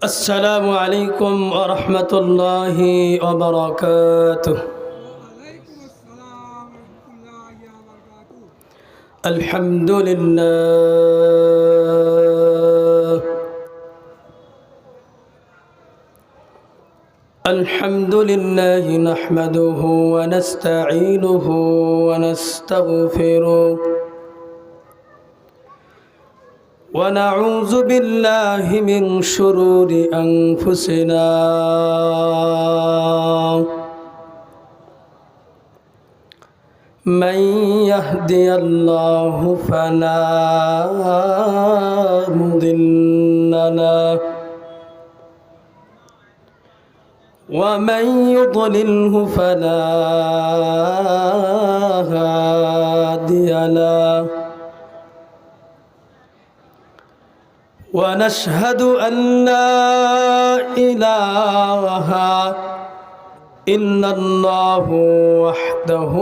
السلام عليكم ورحمة الله وبركاته. وعليكم السلام ورحمة الله وبركاته. الحمد لله نحمده ونستعينه ونستغفره ونعوذ بالله من شرور أنفسنا من يهدي الله فلا مضل له ومن يضلله فلا هادي له ونشهد أن لا إله إلا الله وحده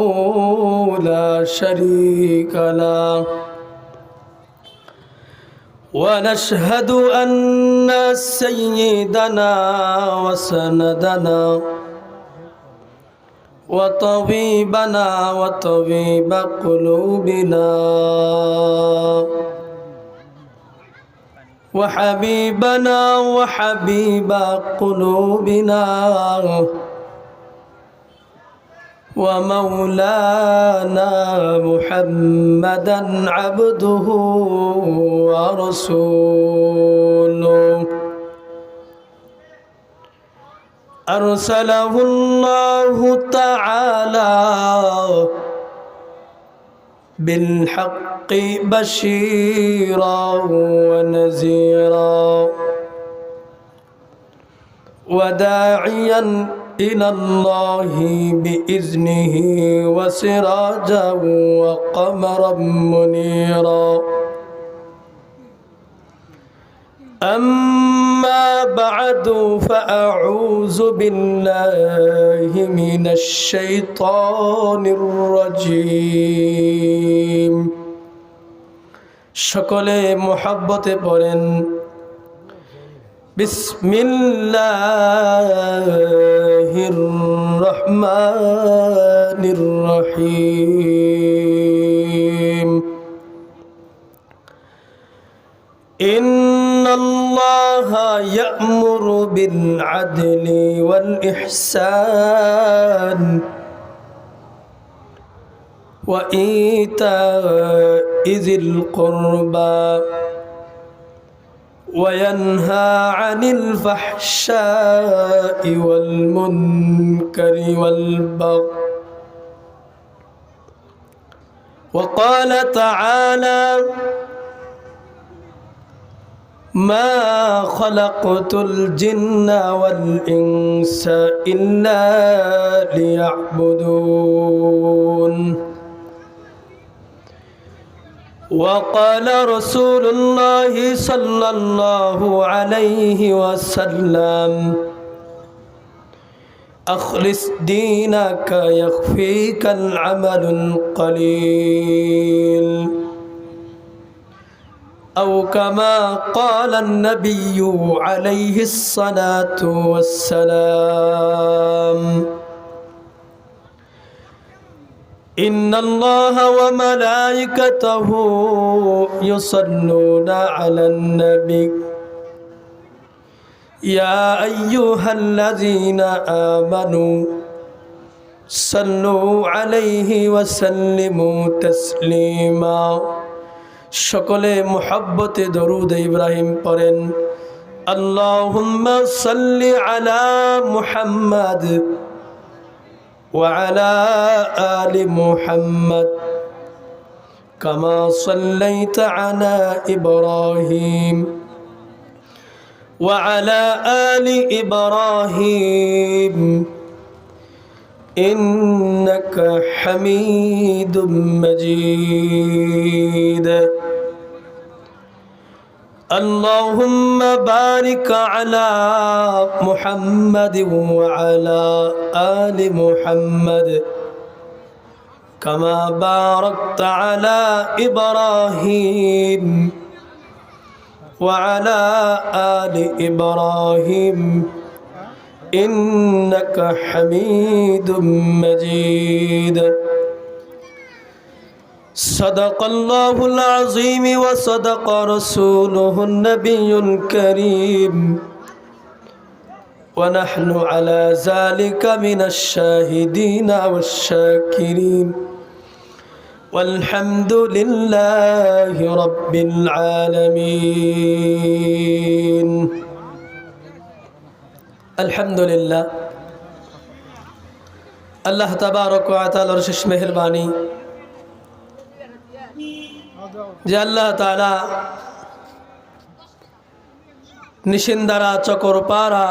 لا شريك له ونشهد أن سيدنا وسندنا وطبيبنا وطبيب قلوبنا وحبيبنا وحبيب قلوبنا ومولانا محمدا عبده ورسوله أرسله الله تعالى بالحق بشيرا ونذيرا وداعيا إلى الله بإذنه وسراجا وقمرا منيرا أما بعد فأعوذ بالله من الشيطان الرجيم সকলে মুহাব্বতে পড়েন বিসমিল্লাহির রহমানির রহিম ইন্নাল্লাহা ইয়া'মুরু বিল আদলি ওয়াল ইহসান وإيتاء ذي القربى وينهى عن الفحشاء والمنكر والبغي وقال تعالى ما خلقت الجن والإنس إلا ليعبدون وقال رسول الله صلى الله عليه وسلم أخلص دينك يكفيك العمل القليل أو كما قال النبي عليه الصلاة والسلام إن الله وملائكته يصلون على النبي يا أيها الذين آمنوا صلوا عليه وسلموا تسليما সকলে মুহাব্বতে দরুদ ইব্রাহিম পড়েন আল্লাহুম্মা সাল্লি আলা মুহাম্মাদ ওয়া আলা আলি মুহাম্মাদ কামা সাল্লাইতা আলা ইব্রাহিম ওয়া আলা আলি ইব্রাহিম إنك حميد مجيد اللهم بارك على محمد وعلى آل محمد كما باركت على إبراهيم وعلى آل إبراهيم إنك حميد مجيد صدق الله العظيم وصدق رسوله النبي الكريم ونحن على ذلك من الشاهدين والشاكرين والحمد لله رب العالمين الحمد لله الله تبارك وتعالى শেষ মেহেরবানি যে আল্লাহ তাআলা নিশিন্দারা চকরপাড়া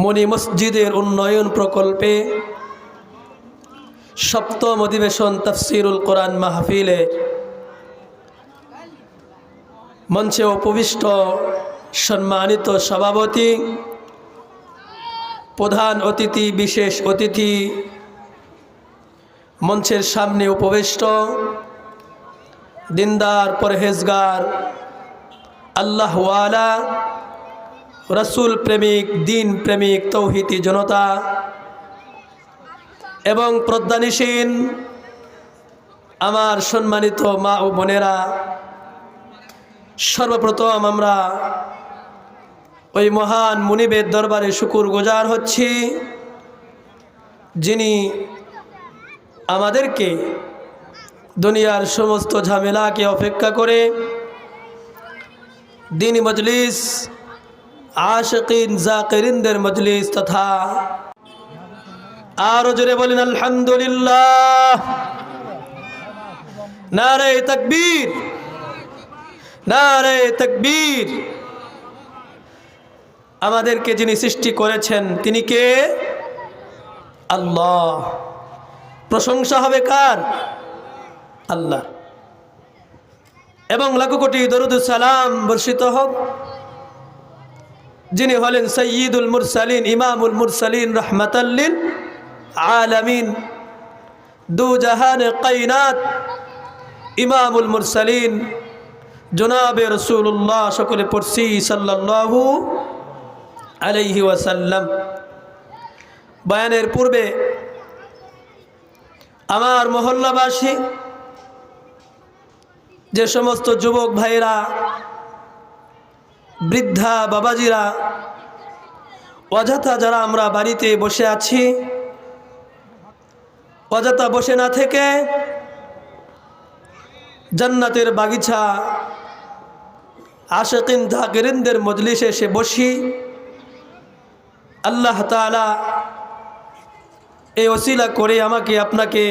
মনি মসজিদের উন্নয়ন প্রকল্পে সপ্তম অধিবেশন তাফসীরুল কোরআন মাহফিলে মঞ্চে উপবিষ্ট সম্মানিত সভাপতি, প্রধান অতিথি, বিশেষ অতিথি, মঞ্চের সামনে উপবিষ্ট দিনদার পরহেজগার আল্লাহওয়ালা রাসূল প্রেমিক দিন প্রেমিক তৌহিদি জনতা এবং প্রজ্ঞানিসীন আমার সম্মানিত মা ও বোনেরা, সর্বপ্রথম আমরা ওই মহান মুনিবের দরবারে শুকর গুজার হচ্ছি যিনি আমাদেরকে দুনিয়ার সমস্ত ঝামেলাকে অপেক্ষা করে দ্বীনি মজলিস, আশিকিন জাকিরিনদের মজলিস তথা আরো জোরে বলেন আলহামদুলিল্লাহ, নারে তাকবীর, নারে তাকবীর। আমাদেরকে যিনি সৃষ্টি করেছেন তিনি কে? আল্লাহ। প্রশংসা হবে কার? আল্লাহ। এবং লাখো কোটি দরুদ সালাম বর্ষিত হোক যিনি হলেন সাইয়্যিদুল মুরসালিন, ইমামুল মুরসালিন, রাহমাতাল লিল আলামিন, দু জাহানে কায়নাত, ইমামুল মুরসালিন জনাবে রাসূলুল্লাহ। সকলে পড়ছি সাল্লাল্লাহু আলাইহি ওয়াসাল্লাম। বয়ানের পূর্বে আমার মহল্লাবাসী, যে সমস্ত যুবক ভাইরা, বৃদ্ধা বাবাজিরা, অযথা যারা আমরা বাড়িতে বসে আছি, অযথা বসে না থেকে জান্নাতের বাগিচা আশিকিন জাকিরিনদের মজলিসে এসে বসি। আল্লাহ তাআলা এই ওসিলা করে আমাকে আপনাকে,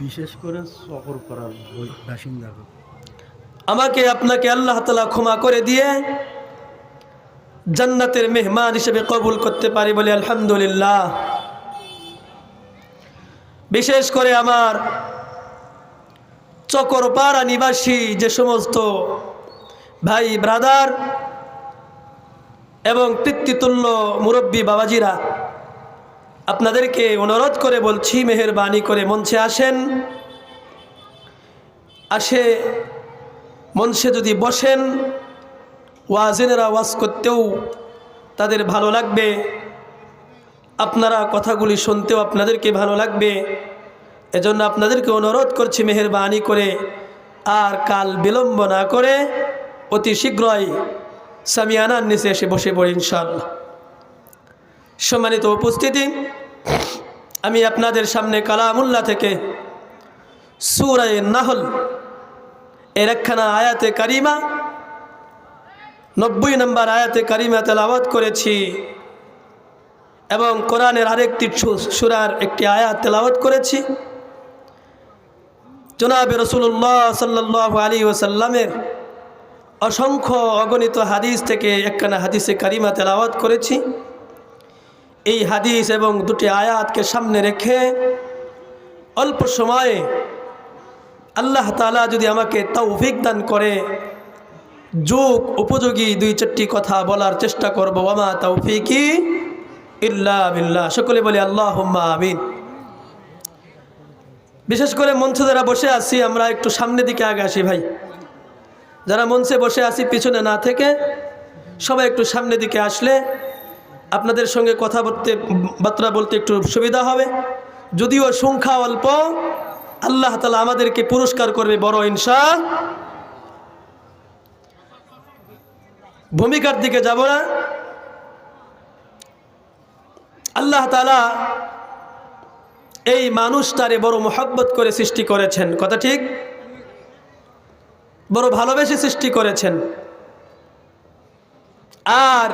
বিশেষ করে সকর করার বাসিন্দা, আমাকে আপনাকে আল্লাহ তাআলা ক্ষমা করে দিয়ে জান্নাতের মেহমান হিসেবে কবুল করতে পারি বলে আলহামদুলিল্লাহ। বিশেষ করে আমার চকরপাড়া নিবাসী যে সমস্ত ভাই ব্রাদার এবং পিতৃতুল্য মুরব্বী বাবাজিরা, আপনাদেরকে অনুরোধ করে বলছি মেহেরবানি করে মঞ্চে আসেন। আসে মঞ্চে যদি বসেন, ওয়াজিনেরা ওয়াজ করতেও তাদের ভালো লাগবে, আপনারা কথাগুলি শুনতেও আপনাদেরকে ভালো লাগবে। এজন্য আপনাদেরকে অনুরোধ করছি মেহেরবানি করে আর কাল বিলম্ব না করে অতি শীঘ্রই সামিয়ানার নিচে এসে বসে পড়ি ইনশাআল্লাহ। সম্মানিত উপস্থিতি, আমি আপনাদের সামনে কালামুল্লাহ থেকে সূরা নাহল এর একখানা আয়াতে কারিমা, 90 নম্বর আয়াতে কারিমা তেলাওয়াত করেছি এবং কোরআনের আরেকটি সূরার একটি আয়াত তেলাওয়াত করেছি। জনাবে রাসূলুল্লাহ সাল্লাল্লাহু আলাইহি ওয়াসাল্লামের অসংখ্য অগণিত হাদিস থেকে একখানা হাদিসে কারিমা তেলাওয়াত করেছি। এই হাদিস এবং দুটি আয়াতকে সামনে রেখে অল্প সময়ে আল্লাহ তাআলা যদি আমাকে তৌফিক দান করে যুগ উপযোগী 2-4টি কথা বলার চেষ্টা করব। ওয়ামা তৌফিকি ইল্লা বিল্লাহ। সকলে বলি আল্লাহুম্মা আমিন। বিশেষ করে মঞ্চে যারা বসে আছি আমরা একটু সামনের দিকে আগে আসি ভাই, যারা মঞ্চে বসে আছি পিছনে না থেকে সবাই একটু সামনের দিকে আসলে আপনাদের সঙ্গে কথাবার্তা বলতে একটু সুবিধা হবে। যদিও সংখ্যা অল্প, আল্লাহ তাআলা আমাদেরকে পুরস্কার করবে বড় ইনশাআল্লাহ। ভূমিকার দিকে যাব না। আল্লাহ তাআলা এই মানুষটারে বড় মহব্বত করে সৃষ্টি করেছেন, কথা ঠিক, বড় ভালোবেসে সৃষ্টি করেছেন। আর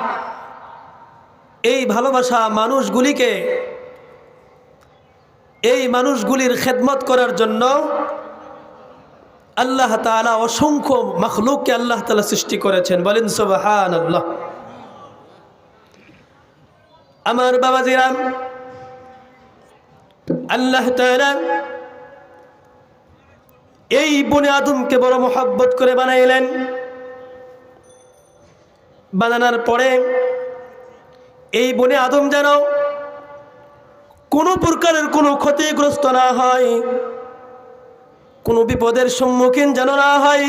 এই ভালোবাসা মানুষগুলির খেদমত করার জন্য আল্লাহ তাআলা অসংখ্য মাখলুককে আল্লাহ তাআলা সৃষ্টি করেছেন। বলেন সুবহানাল্লাহ। আমার বাবাজিরা, আল্লাহ তাআলা এই বনে আদমকে বড় মহব্বত করে বানাইলেন। বানানোর পরে এই বনে আদম যেন কোনো প্রকারের কোনো ক্ষতিগ্রস্ত না হয়, কোনো বিপদের সম্মুখীন যেন না হয়,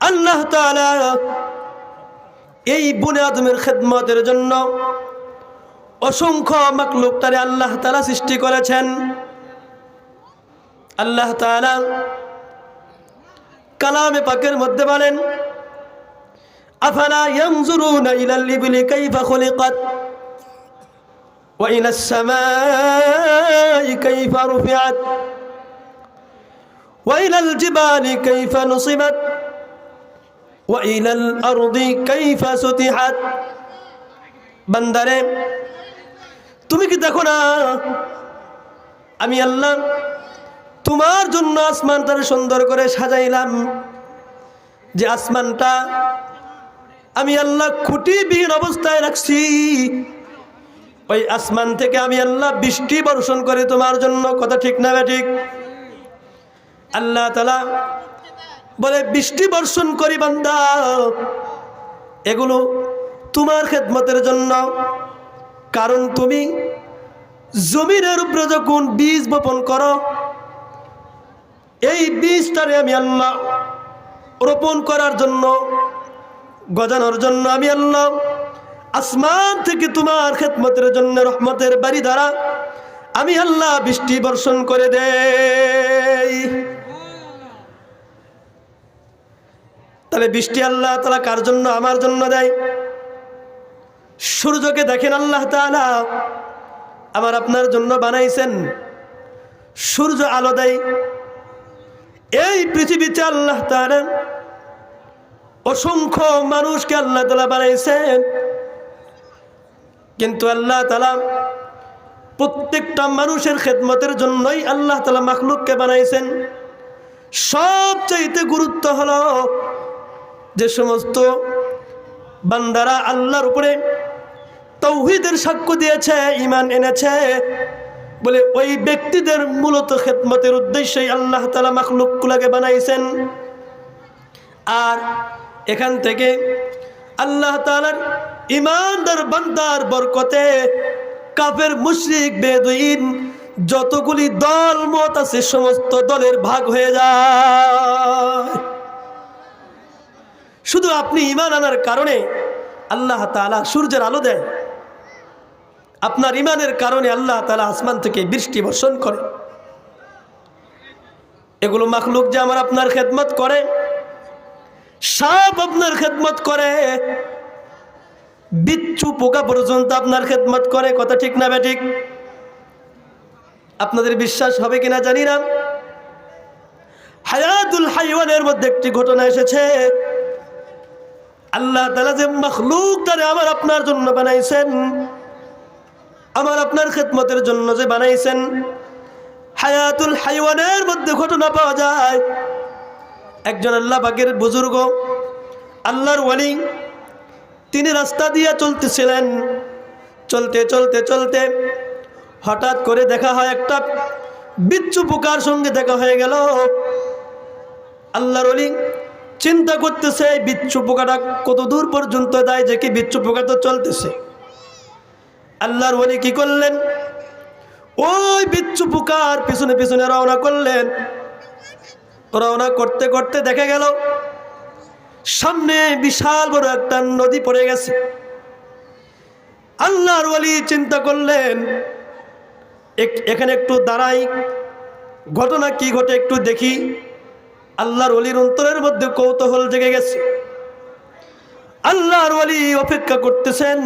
আল্লাহ তাআলা এই বনে আদমের খেদমতের জন্য অসংখ্য মাখলুক তারে আল্লাহ তাআলা সৃষ্টি করেছেন। আল্লাহ তাআলা কালামে পাকের মধ্যে বলেন, আফালা ইয়ানজুরুনা ইলাল ইবলি কাইফা খুলিকাত ওয়া ইলাস সামাই কাইফা রুফিআত ওয়া ইলাল জিবালি কাইফা নুসিবাত ওয়া ইলাল আরদি কাইফা সুতিহাত। বান্দারে, তুমি কি দেখো না আমি আল্লাহ তোমার জন্য আসমানটারে সুন্দর করে সাজাইলাম। যে আসমানটা আমি আল্লাহ খুঁটিবিহীন অবস্থায় রাখছি, ওই আসমান থেকে আমি আল্লাহ বৃষ্টি বর্ষণ করে তোমার জন্য, কথা ঠিক না ঠিক? আল্লাহ তাআলা বলে বৃষ্টি বর্ষণ করি বান্দা, এগুলো তোমার খেদমতের জন্য। কারণ তুমি জমিনের উপরে যখন বীজ বপন করো, এই বীজটারে আমি আল্লাহ রোপণ করার জন্য, গজানোর জন্য আমি আল্লাহ আসমান থেকে তোমার খেদমতের জন্য রহমতের বাড়ি দ্বারা আমি আল্লাহ বৃষ্টি বর্ষণ করে দেই। তাহলে বৃষ্টি আল্লাহ তাআলা কার জন্য? আমার জন্য দেয়। সূর্যকে দেখেন আল্লাহ তাআলা আমার আপনার জন্য বানাইছেন, সূর্য আলো দেয়। এই পৃথিবীতে আল্লাহ তাআলা অসংখ্য মানুষকে আল্লাহ তাআলা বানাইছেন, কিন্তু আল্লাহ তাআলা প্রত্যেকটা মানুষের খেদমতের জন্যই আল্লাহ তাআলা মাখলুককে বানাইছেন। সবচাইতে গুরুত্ব হলো যে সমস্ত বান্দারা আল্লাহর উপরে তাওহীদের সাক্ষ্য দিয়েছে, ঈমান এনেছে, বলে ওই ব্যক্তিদের মূলত খেদমতের উদ্দেশ্যেই আল্লাহ তাআলা মাখলুকগুলোকে বানাইছেন। আর এখান থেকে আল্লাহ তাআলার ঈমানদার বান্দার বরকতে কাফের মুশরিক বেদুইন যতগুলি দল মত আছে সমস্ত দলের ভাগ হয়ে যায়। শুধু আপনি ঈমান আনার কারণে আল্লাহ তাআলা সূর্যের আলো দেয়, আপনার ঈমানের কারণে আল্লাহ তাআলা আসমান থেকে বৃষ্টি বর্ষণ করে। এগুলো মাখলুক যে আমার আপনার খেদমত করে, সাপ আপনার খেদমত করে, বিচ্ছু পোকা পর্যন্ত আপনার খেদমত করে, কথা ঠিক না বেঠিক? আপনাদের বিশ্বাস হবে কিনা জানি না। হায়াতুল হাইওয়ানের মধ্যে একটি ঘটনা এসেছে। আল্লাহ তাআলা যে মাখলুক তারে আমার আপনার জন্য বানাইছেন, আমার আপনার খেদমতের জন্য যে বানাইছেন, হায়াতুল হাইওয়ানের মধ্যে ঘটনা পাওয়া যায়। একজন আল্লাহ পাকের বুজুর্গ, আল্লাহর ওয়ালি, তিনি রাস্তা দিয়ে চলতেছিলেন। চলতে চলতে চলতে হঠাৎ করে দেখা হয় একটা বিচ্ছু পোকার সঙ্গে দেখা হয়ে গেল। আল্লাহর ওয়ালি চিন্তা করতেছে বিচ্ছু পোকাটা কত দূর পর্যন্ত যায়, যে কি বিচ্ছু পোকা তো চলতেছে। আল্লাহর ওয়ালি কি করলেন? ওই বিচ্ছু পোকার পিছনে পিছনে রওনা করলেন। রওনা করতে করতে দেখা গেল সামনে বিশাল বড় একটা নদী পড়ে গেছে। আল্লাহর ওলি চিন্তা করলেন এখানে একটু দাঁড়াই, ঘটনা কি ঘটে একটু দেখি। আল্লাহর ওলির অন্তরের মধ্যে কৌতূহল জেগে গেছে। আল্লাহর ওলি অপেক্ষা করতেছেন।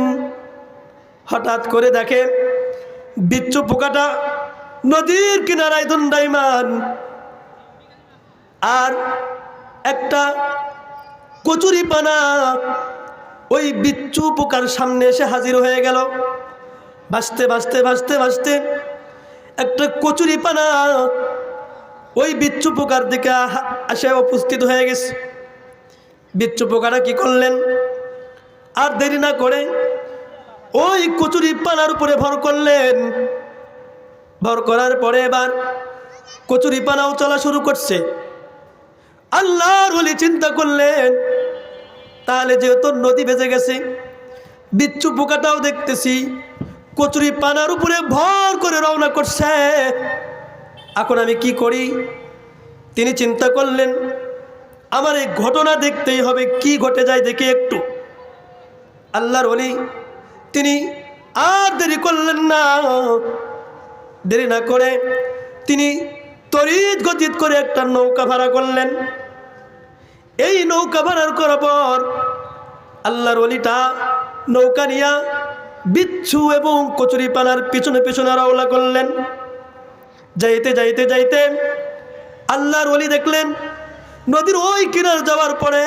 হঠাৎ করে দেখে বিচ্ছু পোকাটা নদীর কিনারায় দণ্ডায়মান, আর একটা কচুরিপানা ওই বিচ্ছু পোকার সামনে এসে হাজির হয়ে গেল। ভাসতে ভাসতে ভাসতে ভাসতে একটা কচুরিপানা ওই বিচ্ছু পোকার দিকে আসে উপস্থিত হয়ে গেছে। বিচ্ছু পোকাটা কি করলেন, আর দেরি না করে ওই কচুরিপানার উপরে ভর করলেন। ভর করার পরে এবার কচুরিপানাও চলা শুরু করছে। আল্লাহর ওলি চিন্তা করলেন তাহলে যেহেতু নদী ভেসে গেছে, বিচ্ছু পোকাটাও দেখতেছি কচুরিপানার উপরে ভর করে রওনা করছে, এখন আমি কি করি? তিনি চিন্তা করলেন আমার এই ঘটনা দেখতেই হবে, কি ঘটে যায় দেখি একটু। আল্লাহর ওলি তিনি আর দেরি করলেন না। দেরি না করে তিনি তড়িৎ গতিত করে একটা নৌকা ভাড়া করলেন। এই নৌকা ভাড়ার করার পর আল্লাহর ওলিটা নৌকা নিয়া বিচ্ছু এবং কচুরিপানার পিছনে পিছনে রওনা করলেন। যাইতে যাইতে যাইতে আল্লাহর ওলি দেখলেন নদীর ওই কিনার যাওয়ার পরে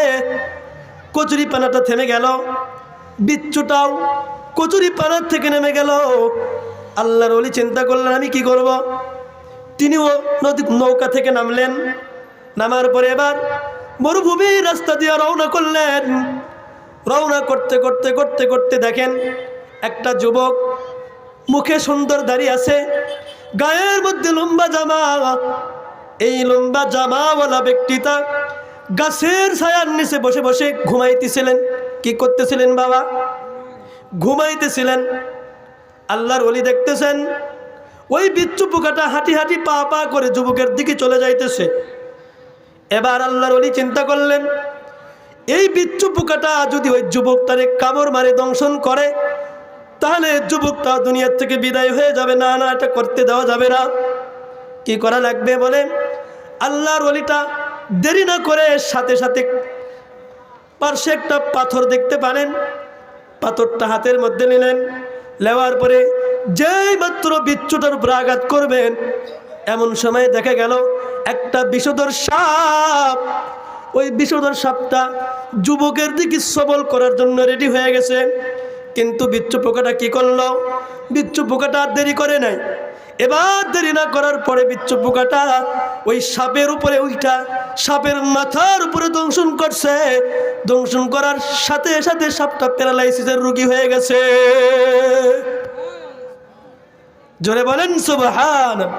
কচুরিপানাটা থেমে গেল, বিচ্ছুটাও কচুরিপানার থেকে নেমে গেল। আল্লাহর ওলি চিন্তা করলেন আমি কি করব? তিনিও নৌকা থেকে নামলেন। নামার পরে এবার মরুভূমির রাস্তা দিয়ে রওনা করলেন। রওনা করতে করতে করতে করতে দেখেন একটা যুবক, মুখে সুন্দর দাড়ি আছে, গায়ের মধ্যে লম্বা জামা। এই লম্বা জামাওয়ালা ব্যক্তিটা গাছের ছায়ার নিচে বসে বসে ঘুমাইতেছিলেন। কি করতেছিলেন বাবা? ঘুমাইতেছিলেন। আল্লাহর ওলি দেখতেছেন ওই বিচ্ছু পোকাটা হাঁটি হাঁটি পা পা করে যুবকের দিকে চলে যাইতেছে। এবার আল্লাহর ওলি চিন্তা করলেন এই বিচ্ছু পোকাটা যদি ওই যুবকটারে কামড় মারে দংশন করে তাহলে যুবকটা দুনিয়ার থেকে বিদায় হয়ে যাবে। না না, এটা করতে দেওয়া যাবে না। কি করা লাগবে বলে আল্লাহর ওলিটা দেরি না করে সাথে সাথে পার্শ্বে একটা পাথর দেখতে পারেন, পাথরটা হাতের মধ্যে নিলেন। নেওয়ার পরে যেই মাত্র বিচ্ছুটার উপর আঘাত করবেন এমন সময় দেখা গেল একটা বিষধর সাপ। ওই বিষধর সাপটা যুবকের দিকে সবল করার জন্য রেডি হয়ে গেছে। কিন্তু বিচ্ছু পোকাটা কি করলো? বিচ্ছু পোকাটা আর দেরি করে নাই। এবার দেরি না করার পরে বিচ্ছু পোকাটা ওই সাপের উপরে উইটা সাপের মাথার উপরে দংশন করছে। দংশন করার সাথে সাথে সাপটা প্যারালাইসিসের রোগী হয়ে গেছে। জোরে বলেন সুবহানাল্লাহ,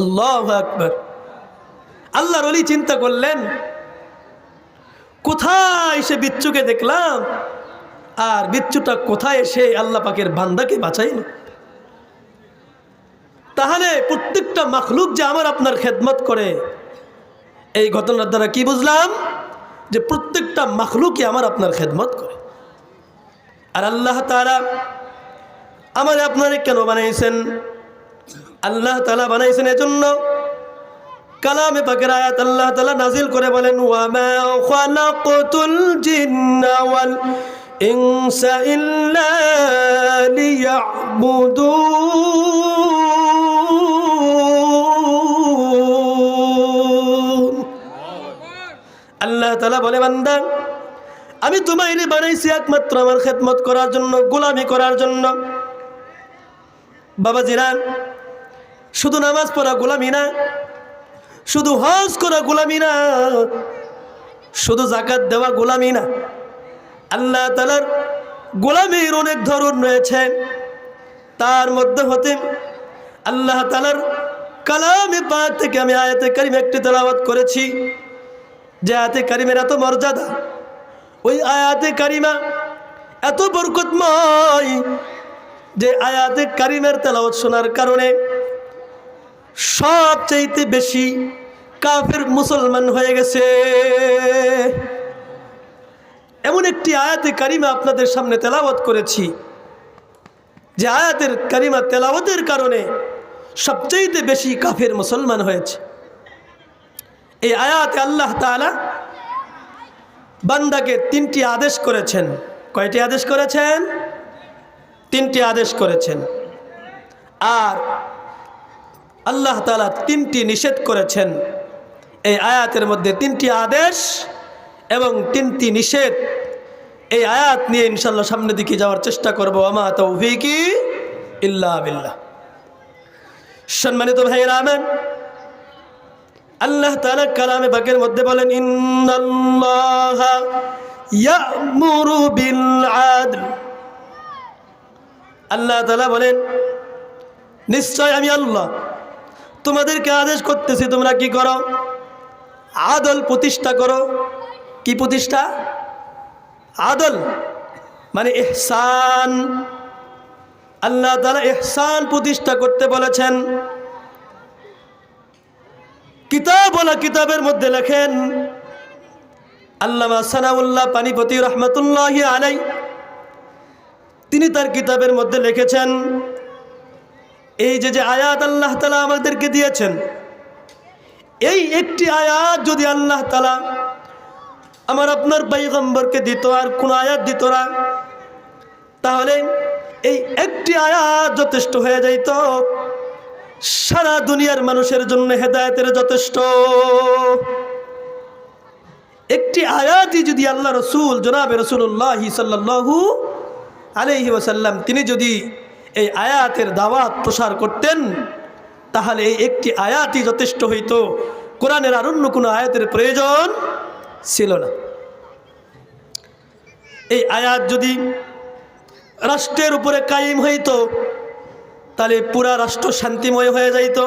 আল্লাহু আকবার। আল্লাহর ওলি চিন্তা করলেন কোথায় সে বিচ্ছুকে দেখলাম, আর বিচ্ছুটা কোথায় এসে আল্লাহ পাকের বান্দাকে বাঁচাইল। তাহলে প্রত্যেকটা মাখলুক যে আমার আপনার খেদমত করে, এই ঘটনার দ্বারা কি বুঝলাম? যে প্রত্যেকটা মাখলুকই আমার আপনার খেদমত করে। আর আল্লাহ তাআলা আমার আপনারে কেন বানাইছেন? আল্লাহ তাআলা বানাইছেন এজন্য কালামে পাকের আয়াত আল্লাহ তাআলা নাজিল করে বলেন ওয়া মা খালাকতুল জিন্না ওয়াল ইনসা ইল্লা লিয়াবুদুন। আল্লাহ তাআলা বলে বান্দা আমি তোমায় বানাইছি একমাত্র আমার খেদমত করার জন্য, গোলামি করার জন্য। বাবাজিরা, শুধু নামাজ পড়া গোলামি না, শুধু হজ করা গোলামি না, শুধু যাকাত দেওয়া গোলামি না। আল্লাহ তাআলার গোলামির অনেক ধরন রয়েছে। তার মধ্যে হতে আল্লাহ তাআলার কালামে পাক থেকে আমি আয়াতে কারিমা একটি তেলাওয়াত করেছি, যে আয়াতে কারিমের এত মর্যাদা, ওই আয়াতে কারিমা এত বরকতময় যে আয়াতে কারিমের তেলাওয়াত শোনার কারণে সবচাইতে বেশি কাফের মুসলমান হয়ে গেছে। একটি আয়াতে কারিমা আপনাদের সামনে তেলাওয়াত করেছি, যে আয়াতের কারিমা তেলাওয়াতের কারণে সবচেয়ে বেশি কাফের মুসলমান হয়েছে। এই আয়াতে আল্লাহ তাআলা বান্দাকে 3টি আদেশ করেছেন। কয়টি আদেশ করেছেন? 3টি আদেশ করেছেন। আর আল্লাহ তাআলা 3টি নিষেধ করেছেন। এই আয়াতের মধ্যে 3টি আদেশ এবং 3টি নিষেধ। এই আয়াত নিয়ে ইনশাআল্লাহ সামনের দিকে যাওয়ার চেষ্টা করব। আমা তৌফিকি ইল্লা বিল্লাহ। সম্মানিত ভাইয়েরা আমার, আল্লাহ তাআলা কালামে পাকের মধ্যে বলেন, ইন্নাল্লাহা ইয়া'মুরু বিল আদল। আল্লাহ তাআলা বলেন, নিশ্চয় আমি আল্লাহ তোমাদেরকে আদেশ করতেছি, তোমরা কি করো? আদল প্রতিষ্ঠা করো। কি প্রতিষ্ঠা? আদল মানে ইহসান। আল্লাহ তাআলা ইহসান প্রতিষ্ঠা করতে বলেছেন। কিতাবের মধ্যে লেখেন আল্লামা সানাউল্লাহ পানিপতি রহমতুল্লাহি আলাইহি, তিনি তার কিতাবের মধ্যে লিখেছেন, এই যে আয়াত আল্লাহ তাআলা আমাদেরকে দিয়েছেন, এই একটি আয়াত যদি আল্লাহ তাআলা আমার আপনার পয়গম্বরকে দিত আর কোন আয়াত দিত না, তাহলে এই একটি আয়াত যথেষ্ট হয়ে যাইত সারা দুনিয়ার মানুষের জন্য হেদায়েতের যথেষ্ট। একটি আয়াতই যদি আল্লাহ রসুল জনাবে রাসূলুল্লাহ সাল্লাল্লাহু আলাইহি ওয়াসাল্লাম তিনি যদি এই আয়াতের দাওয়াত প্রসার করতেন, তাহলে এই একটি আয়াতই যথেষ্ট হইত। কোরআনের আর অন্য কোনো আয়াতের প্রয়োজন ছিল না। এই আয়াত যদি রাষ্ট্রের উপরে কায়েম হইত, তাহলে পুরা রাষ্ট্র শান্তিময় হয়ে যাইত।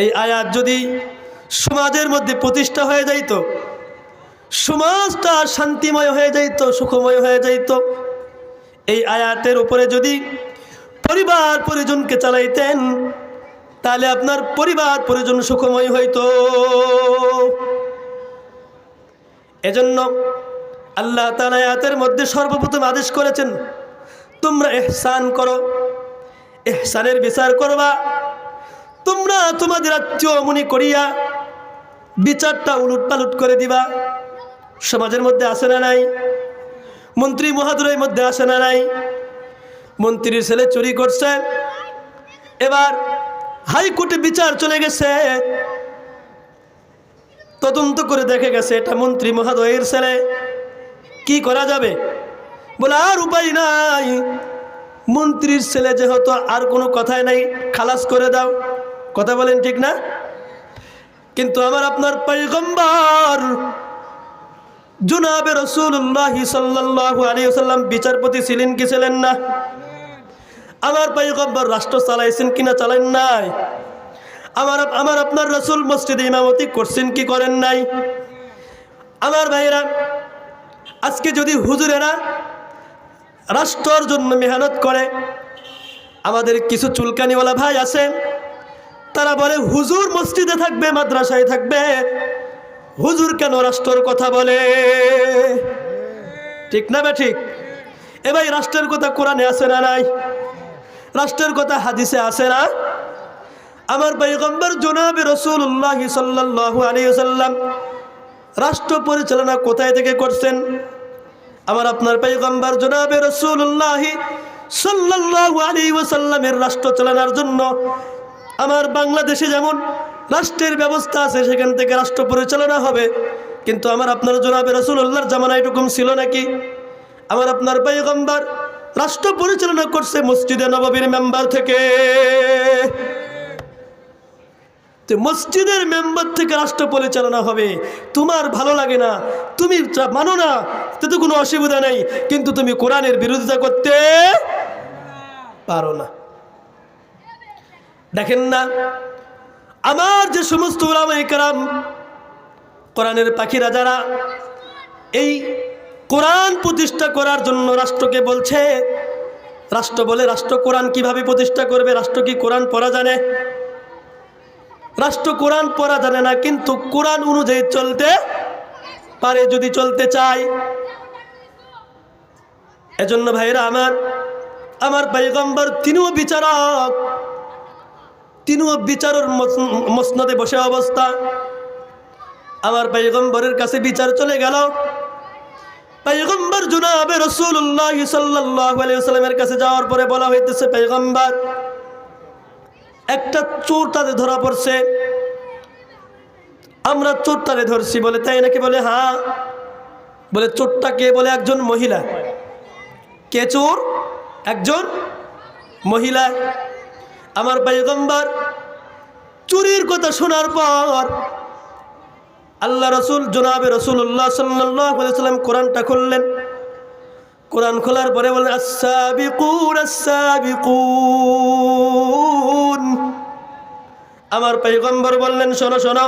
এই আয়াত যদি সমাজের মধ্যে প্রতিষ্ঠা হয়ে যাইত, সমাজটা শান্তিময় হয়ে যাইত, সুখময় হয়ে যাইত। এই আয়াতের উপরে যদি পরিবার পরিজনকে চালাইতেন, তাহলে আপনার পরিবার পরিজন সুখময় হইত। এজন্য আল্লাহ তাআলা আয়াতের মধ্যে সর্বপ্রথম আদেশ করেছেন, তোমরা ইহসান করো, ইহসানের বিচার করবা। তোমরা তোমাদের আত্মীয় মনে করিয়া বিচারটা উলট পালট করে দিবা। সমাজের মধ্যে আসে না নাই? মন্ত্রী মহোদয়ের মধ্যে আসে না নাই? মন্ত্রীর ছেলে চুরি করছে, এবার হাইকোর্টে বিচার চলে গেছে, তদন্ত করে দেখে গেছে এটা মন্ত্রী মহোদয়ের ছেলে। কি করা যাবে? বলে আর উপায় নাই, মন্ত্রীর ছেলে যেহেতু আর কোনো কথাই নাই, খালাস করে দাও। কথা বলেন ঠিক না? কিন্তু আমার আপনার পয়গম্বর জনাবে রাসূলুল্লাহ সাল্লাল্লাহু আলাইহি ওয়াসাল্লাম বিচারপতি ছিলেন কি ছিলেন না? আমার পয়গম্বর রাষ্ট্র চালাইছেন কিনা চালান নাই? আমার আপনার রাসূল মসজিদে ইমামতি করছেন কি করেন নাই? আমার ভাইরা, আজকে যদি হুজুরেরা রাষ্ট্রের জন্য মেহনত করে, আমাদের কিছু চুলকানিওয়ালা ভাই আছে, তারা বলে হুজুর মসজিদে থাকবে, মাদ্রাসায় থাকবে, হুজুর কেন রাষ্ট্রের কথা বলে? ঠিক না? ঠিক। এ ভাই, রাষ্ট্রের কথা কোরআনে আছে না নাই? রাষ্ট্রের কথা হাদিসে আছে না? আমার পয়গম্বর জনাবে রাসূলুল্লাহ সাল্লাল্লাহু আলাইহি ওয়াসাল্লাম রাষ্ট্র পরিচালনা কোথায় থেকে করছেন? আমার আপনার পয়গম্বর জনাবে রাসূলুল্লাহ সাল্লাল্লাহু আলাইহি ওয়াসাল্লামের রাষ্ট্র চালানোর জন্য আমার বাংলাদেশে যেমন রাষ্ট্রের ব্যবস্থা আছে, সেখান থেকে রাষ্ট্র পরিচালনা হবে। কিন্তু আমার আপনার জনাবে রাসূলুল্লাহর জামানায় এরকম ছিল নাকি? আমার আপনার পয়গম্বর রাষ্ট্র পরিচালনা করছে মসজিদে নববীর মেম্বার থেকে। মসজিদের মেম্বার থেকে রাষ্ট্র পরিচালনা হবে। তোমার ভালো লাগে না, তুমি মানো না, তাতে কোনো অসুবিধা নেই, কিন্তু তুমি কোরআনের বিরোধিতা করতে পারো না। দেখেন না, আমার যে সমস্ত উলামায়ে কেরাম, কোরআনের পাখিরা যারা এই কোরআন প্রতিষ্ঠা করার জন্য রাষ্ট্রকে বলছে, রাষ্ট্র বলে রাষ্ট্র কোরআন কিভাবে প্রতিষ্ঠা করবে? রাষ্ট্র কি কোরআন পড়া জানে? রাষ্ট্র কোরআন পড়া জানে না, কিন্তু কোরআন অনুযায়ী চলতে পারে যদি চলতে চায়। এজন্য ভাইরা আমার পয়গম্বর তিনিও বিচারক, তিনিও বিচারের মসনদে বসে অবস্থা। আমার পয়গম্বরের কাছে বিচার চলে গেল। পয়গম্বর জনাবে রাসূলুল্লাহ সাল্লাল্লাহু আলাইহি ওয়াসাল্লামের কাছে যাওয়ার পরে বলা হইতেছে, পয়গম্বর একটা চোর তাদের ধরা পড়ছে, আমরা চোর তারে ধরছি। বলে তাই নাকি? বলে হ্যাঁ। বলে চোরটা কে? বলে একজন মহিলা। কে চোর? একজন মহিলা। আমার পয়গম্বর চুরির কথা শোনার পর আল্লাহ রসুল জনাবে রাসূলুল্লাহ সাল্লাল্লাহু আলাইহি ওয়াসাল্লাম কোরআনটা খুললেন। কোরআন খোলার পরে বলেন, আস-সাবিকুন আস-সাবিকুন। আমার পয়গম্বর বললেন, শোনো শোনো,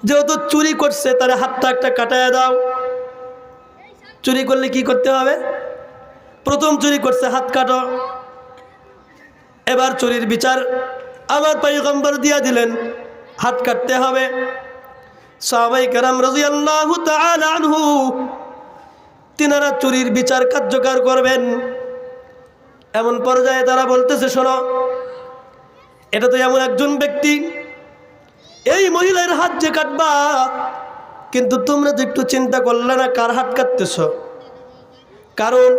যেহেতু চুরি করছে তার হাতটা একটা কাটায় দাও। চুরি করলে কি করতে হবে? প্রথম চুরি করছে, হাত কাটো। এবার চুরির বিচার আমার পয়গম্বর দিয়া দিলেন, হাত কাটতে হবে। সাহাবায়ে কেরাম রাদিয়াল্লাহু তাআলা আনহু তিনারা চুরির বিচার কার্যকর করবেন। এমন পর্যায়ে তারা বলতেছে, শোনো, এটা তো এমন একজন ব্যক্তি, এই মহিলার হাত যে কাটবা, কিন্তু তোমরা তো একটু চিন্তা করলে না কার হাত কাটতেছ? কারণ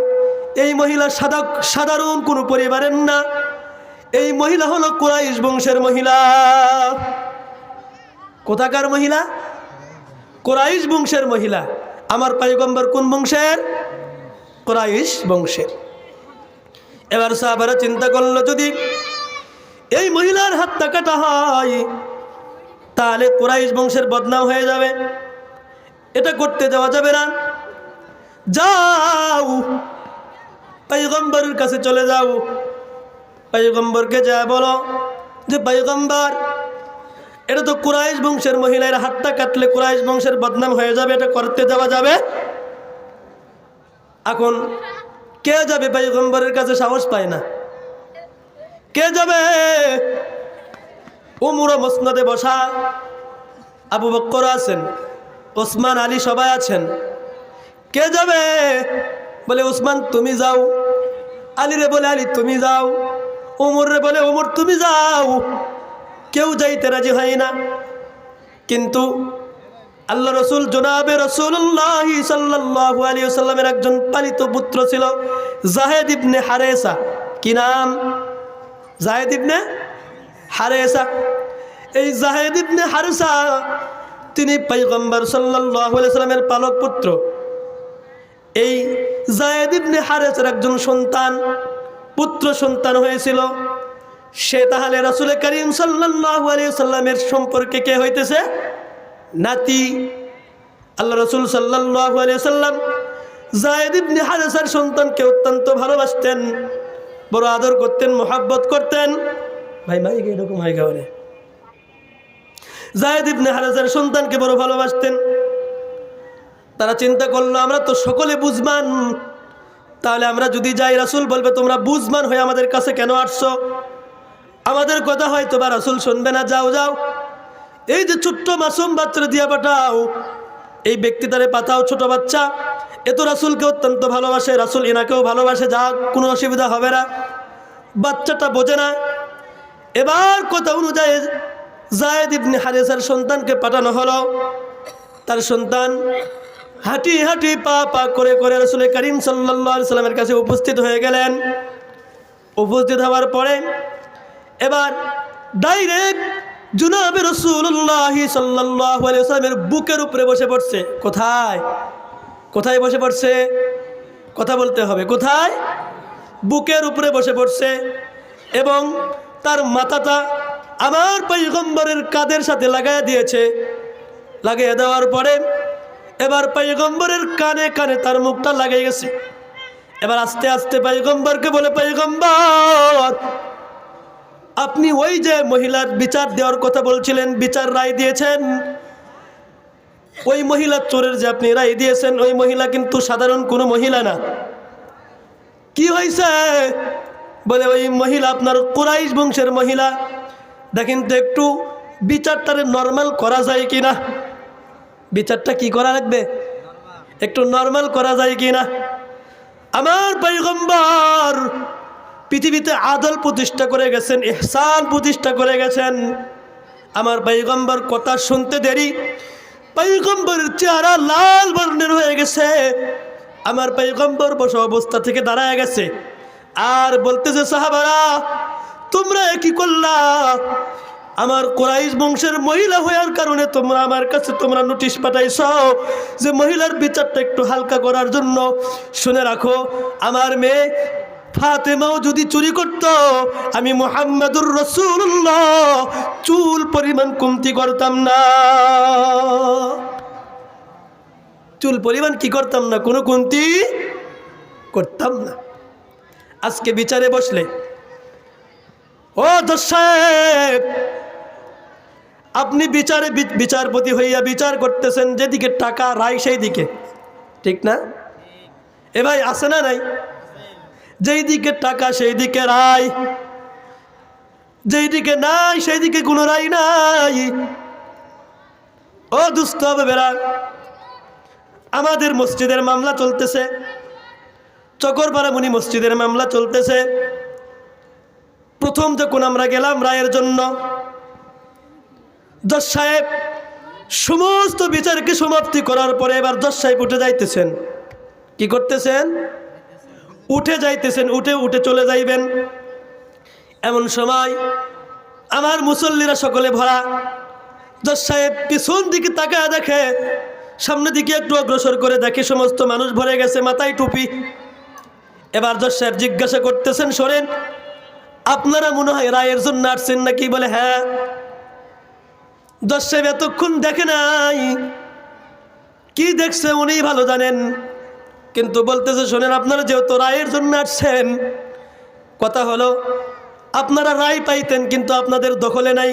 এই মহিলা সাধারণ কোনো পরিবারের না, এই মহিলা হলো কুরাইশ বংশের মহিলা। কোথাকার মহিলা? কুরাইশ বংশের মহিলা। আমার পয়গম্বর কোন বংশের? কুরাইশ বংশের। এবার সাহাবারা চিন্তা করলো, যদি এই মহিলার হাতটা কাটা হয় তাহলে কুরাইশ বংশের বদনাম হয়ে যাবে, এটা করতে দেওয়া যাবে না। যাও পয়গম্বরের কাছে চলে যাও, পয়গম্বরকে যা বলো যে পয়গম্বর, এটা তো কুরাইশ বংশের মহিলার হাতটা কাটলে কুরাইশ বংশের বদনাম হয়ে যাবে, এটা করতে দেওয়া যাবে। এখন কে যাবে পয়গম্বরের কাছে? সাহস পায় না। কে যাবে? উমর মসনদে বসা, আবু বকর আছেন, ওসমান, আলী সবাই আছেন। কে যাবে? বলে ওসমান তুমি যাও। আলী রে বলে আলী তুমি যাও। উমর রে বলে উমর তুমি যাও। কেউ যাইতে রাজি হয় না। কিন্তু আল্লাহ রসুল জনাবে রাসূলুল্লাহ সাল্লাল্লাহু আলাইহি ওয়াসাল্লামের একজন পালিত পুত্র ছিল যায়েদ ইবনে হারেসা। কি নাম? যায়েদ ইবনে হারেসা। এই যায়েদ ইবনে হারেসা তিনি পয়গম্বর সাল্লাল্লাহু আলাইহি ওয়াসাল্লামের পালক পুত্র। এই যায়েদ ইবনে হারেসার একজন সন্তান, পুত্র সন্তান হয়েছিল। সে তাহলে রাসূল করিম সাল্লাল্লাহু আলাইহি ওয়াসাল্লামের সম্পর্কে কে হইতেছে? নাতি। আল্লাহ রসুল সাল্লাল্লাহু আলাইহি ওয়াসাল্লাম যায়েদ ইবনে হারেসার সন্তানকে অত্যন্ত ভালোবাসতেন, বড় আদর করতেন, মোহাব্বত করতেন। ভাই মাইক এরকম হয় গাওয়ারে। যায়েদ ইবনে হারেসার সন্তানকে বড় ভালোবাসতেন। তারা চিন্তা করলো, আমরা তো সকলে বুঝমান, তাহলে আমরা যদি যাই রাসূল বলবে তোমরা বুঝমান হয়ে আমাদের কাছে কেন আসছো? আমাদের কথা হয়তো বা রাসূল শুনবে না। যাও যাও, এই যে ছোট্ট মাসুম বাচ্চারা দিয়া পাঠাও, এই ব্যক্তি তারে পাঠাও, ছোট বাচ্চা, এ তো রাসূলকে অত্যন্ত ভালোবাসে, রাসূল এনাকেও ভালোবাসে, যা কোনো অসুবিধা হবে না। বাচ্চাটা বোঝে না। এবার কথা অনুযায়ী যায়েদ ইবনে হারেসার সন্তানকে পাঠানো হলো। তার সন্তান হাঁটি হাঁটি পা পা করে করে রাসূল করিম সাল্লাল্লাহু আলাইহি ওয়াসাল্লামের কাছে উপস্থিত হয়ে গেলেন। উপস্থিত হওয়ার পরে এবার ডাইরেক্ট জনাবে রাসূলুল্লাহ সাল্লাল্লাহু আলাইহি ওয়াসাল্লামের বুকের উপরে বসে পড়ছে। কোথায়? কোথায় বসে পড়ছে? কথা বলতে হবে। কোথায়? বুকের উপরে বসে পড়ছে এবং তার মাথাটা আমার পয়গম্বরের কাঁধের সাথে লাগাইয়া দিয়েছে। লাগিয়ে দেওয়ার পরে এবার পয়গম্বরের কানে কানে তার মুখটা লাগিয়ে গেছে। এবার আস্তে আস্তে পয়গম্বরকে বলে, পয়গম্বর আপনি ওই যে মহিলার বিচার দেওয়ার কথা বলছিলেন, বিচার রায় দিয়েছেন, ওই মহিলা চোরের যে আপনি রায় দিয়েছেন, ওই মহিলা কিন্তু সাধারণ কোনো মহিলা না। কি হয়েছে? বলে ওই মহিলা আপনার কুরাইশ বংশের মহিলা। দেখেন তো একটু বিচারটারে নর্মাল করা যায় কিনা। বিচারটা কি করা লাগবে? একটু নর্মাল করা যায় কিনা। আমার পয়গম্বর পৃথিবীতে আদল প্রতিষ্ঠা করে গেছেন, ইহসান প্রতিষ্ঠা করে গেছেন। আমার পয়গম্বর কথা শুনতে দেরি, পয়গম্বরের চেহারা লাল বর্ণের হয়ে গেছে। আমার পয়গম্বর বসা অবস্থা থেকে দাঁড়ায় গেছে আর বলতেছে, সাহাবারা তোমরা কি করলা? আমার কুরাইশ বংশের মহিলা হওয়ার কারণে তোমরা আমার কাছে তোমরা নোটিশ পাঠাইছ যে মহিলার বিচারটা একটু হালকা করার জন্য। শুনে রাখো, আমার মেয়ে ফাতেমাও যদি চুরি করত, আমি মুহাম্মাদুর রাসূলুল্লাহ চুল পরিমাণ কমতি করতাম না, চুল পরিমাণ কি করতাম না, কোনো কমতি করতাম না। আজকে বিচারে বসলে, ও জজ সাহেব, আপনি বিচারপতি হইয়া বিচার করতেছেন, যেদিকে টাকা রায় সেই দিকে, ঠিক না? এ ভাই আছে না নাই? যেই দিকে টাকা সেই দিকে রায়, যেই দিকে নাই সেই দিকে কোনো রায় নাই। ও দুস্থ হবে বেড়া, আমাদের মসজিদের মামলা চলতেছে, চকরপাড়া মুনি মসজিদের মামলা চলতেছে। প্রথম যখন আমরা গেলাম রায়ের জন্য, জজ সাহেব সমস্ত বিচারকে সমাপ্তি করার পরে এবার জজ সাহেব উঠে যাইতেছেন। কি করতেছেন? উঠে যাইতেছেন, উঠে উঠে চলে যাইবেন। এমন সময় আমার মুসল্লিরা সকলে ভরা। জজ সাহেব পিছন দিকে তাকায় দেখে, সামনের দিকে একটু অগ্রসর করে দেখে সমস্ত মানুষ ভরে গেছে, মাথায় টুপি। এবার জজ সাহেব জিজ্ঞাসা করতেছেন, শোনেন, আপনারা মনে হয় রায়ের জন্য আসছেন নাকি? বলে হ্যাঁ। জজ সাহেব এতক্ষণ দেখে নাই, কি দেখছে উনি ভালো জানেন, কিন্তু বলতেছে, শোনেন, আপনারা যেহেতু রায়ের জন্য আসছেন, কথা হলো আপনারা রায় পাইতেন কিন্তু আপনাদের দখলে নাই।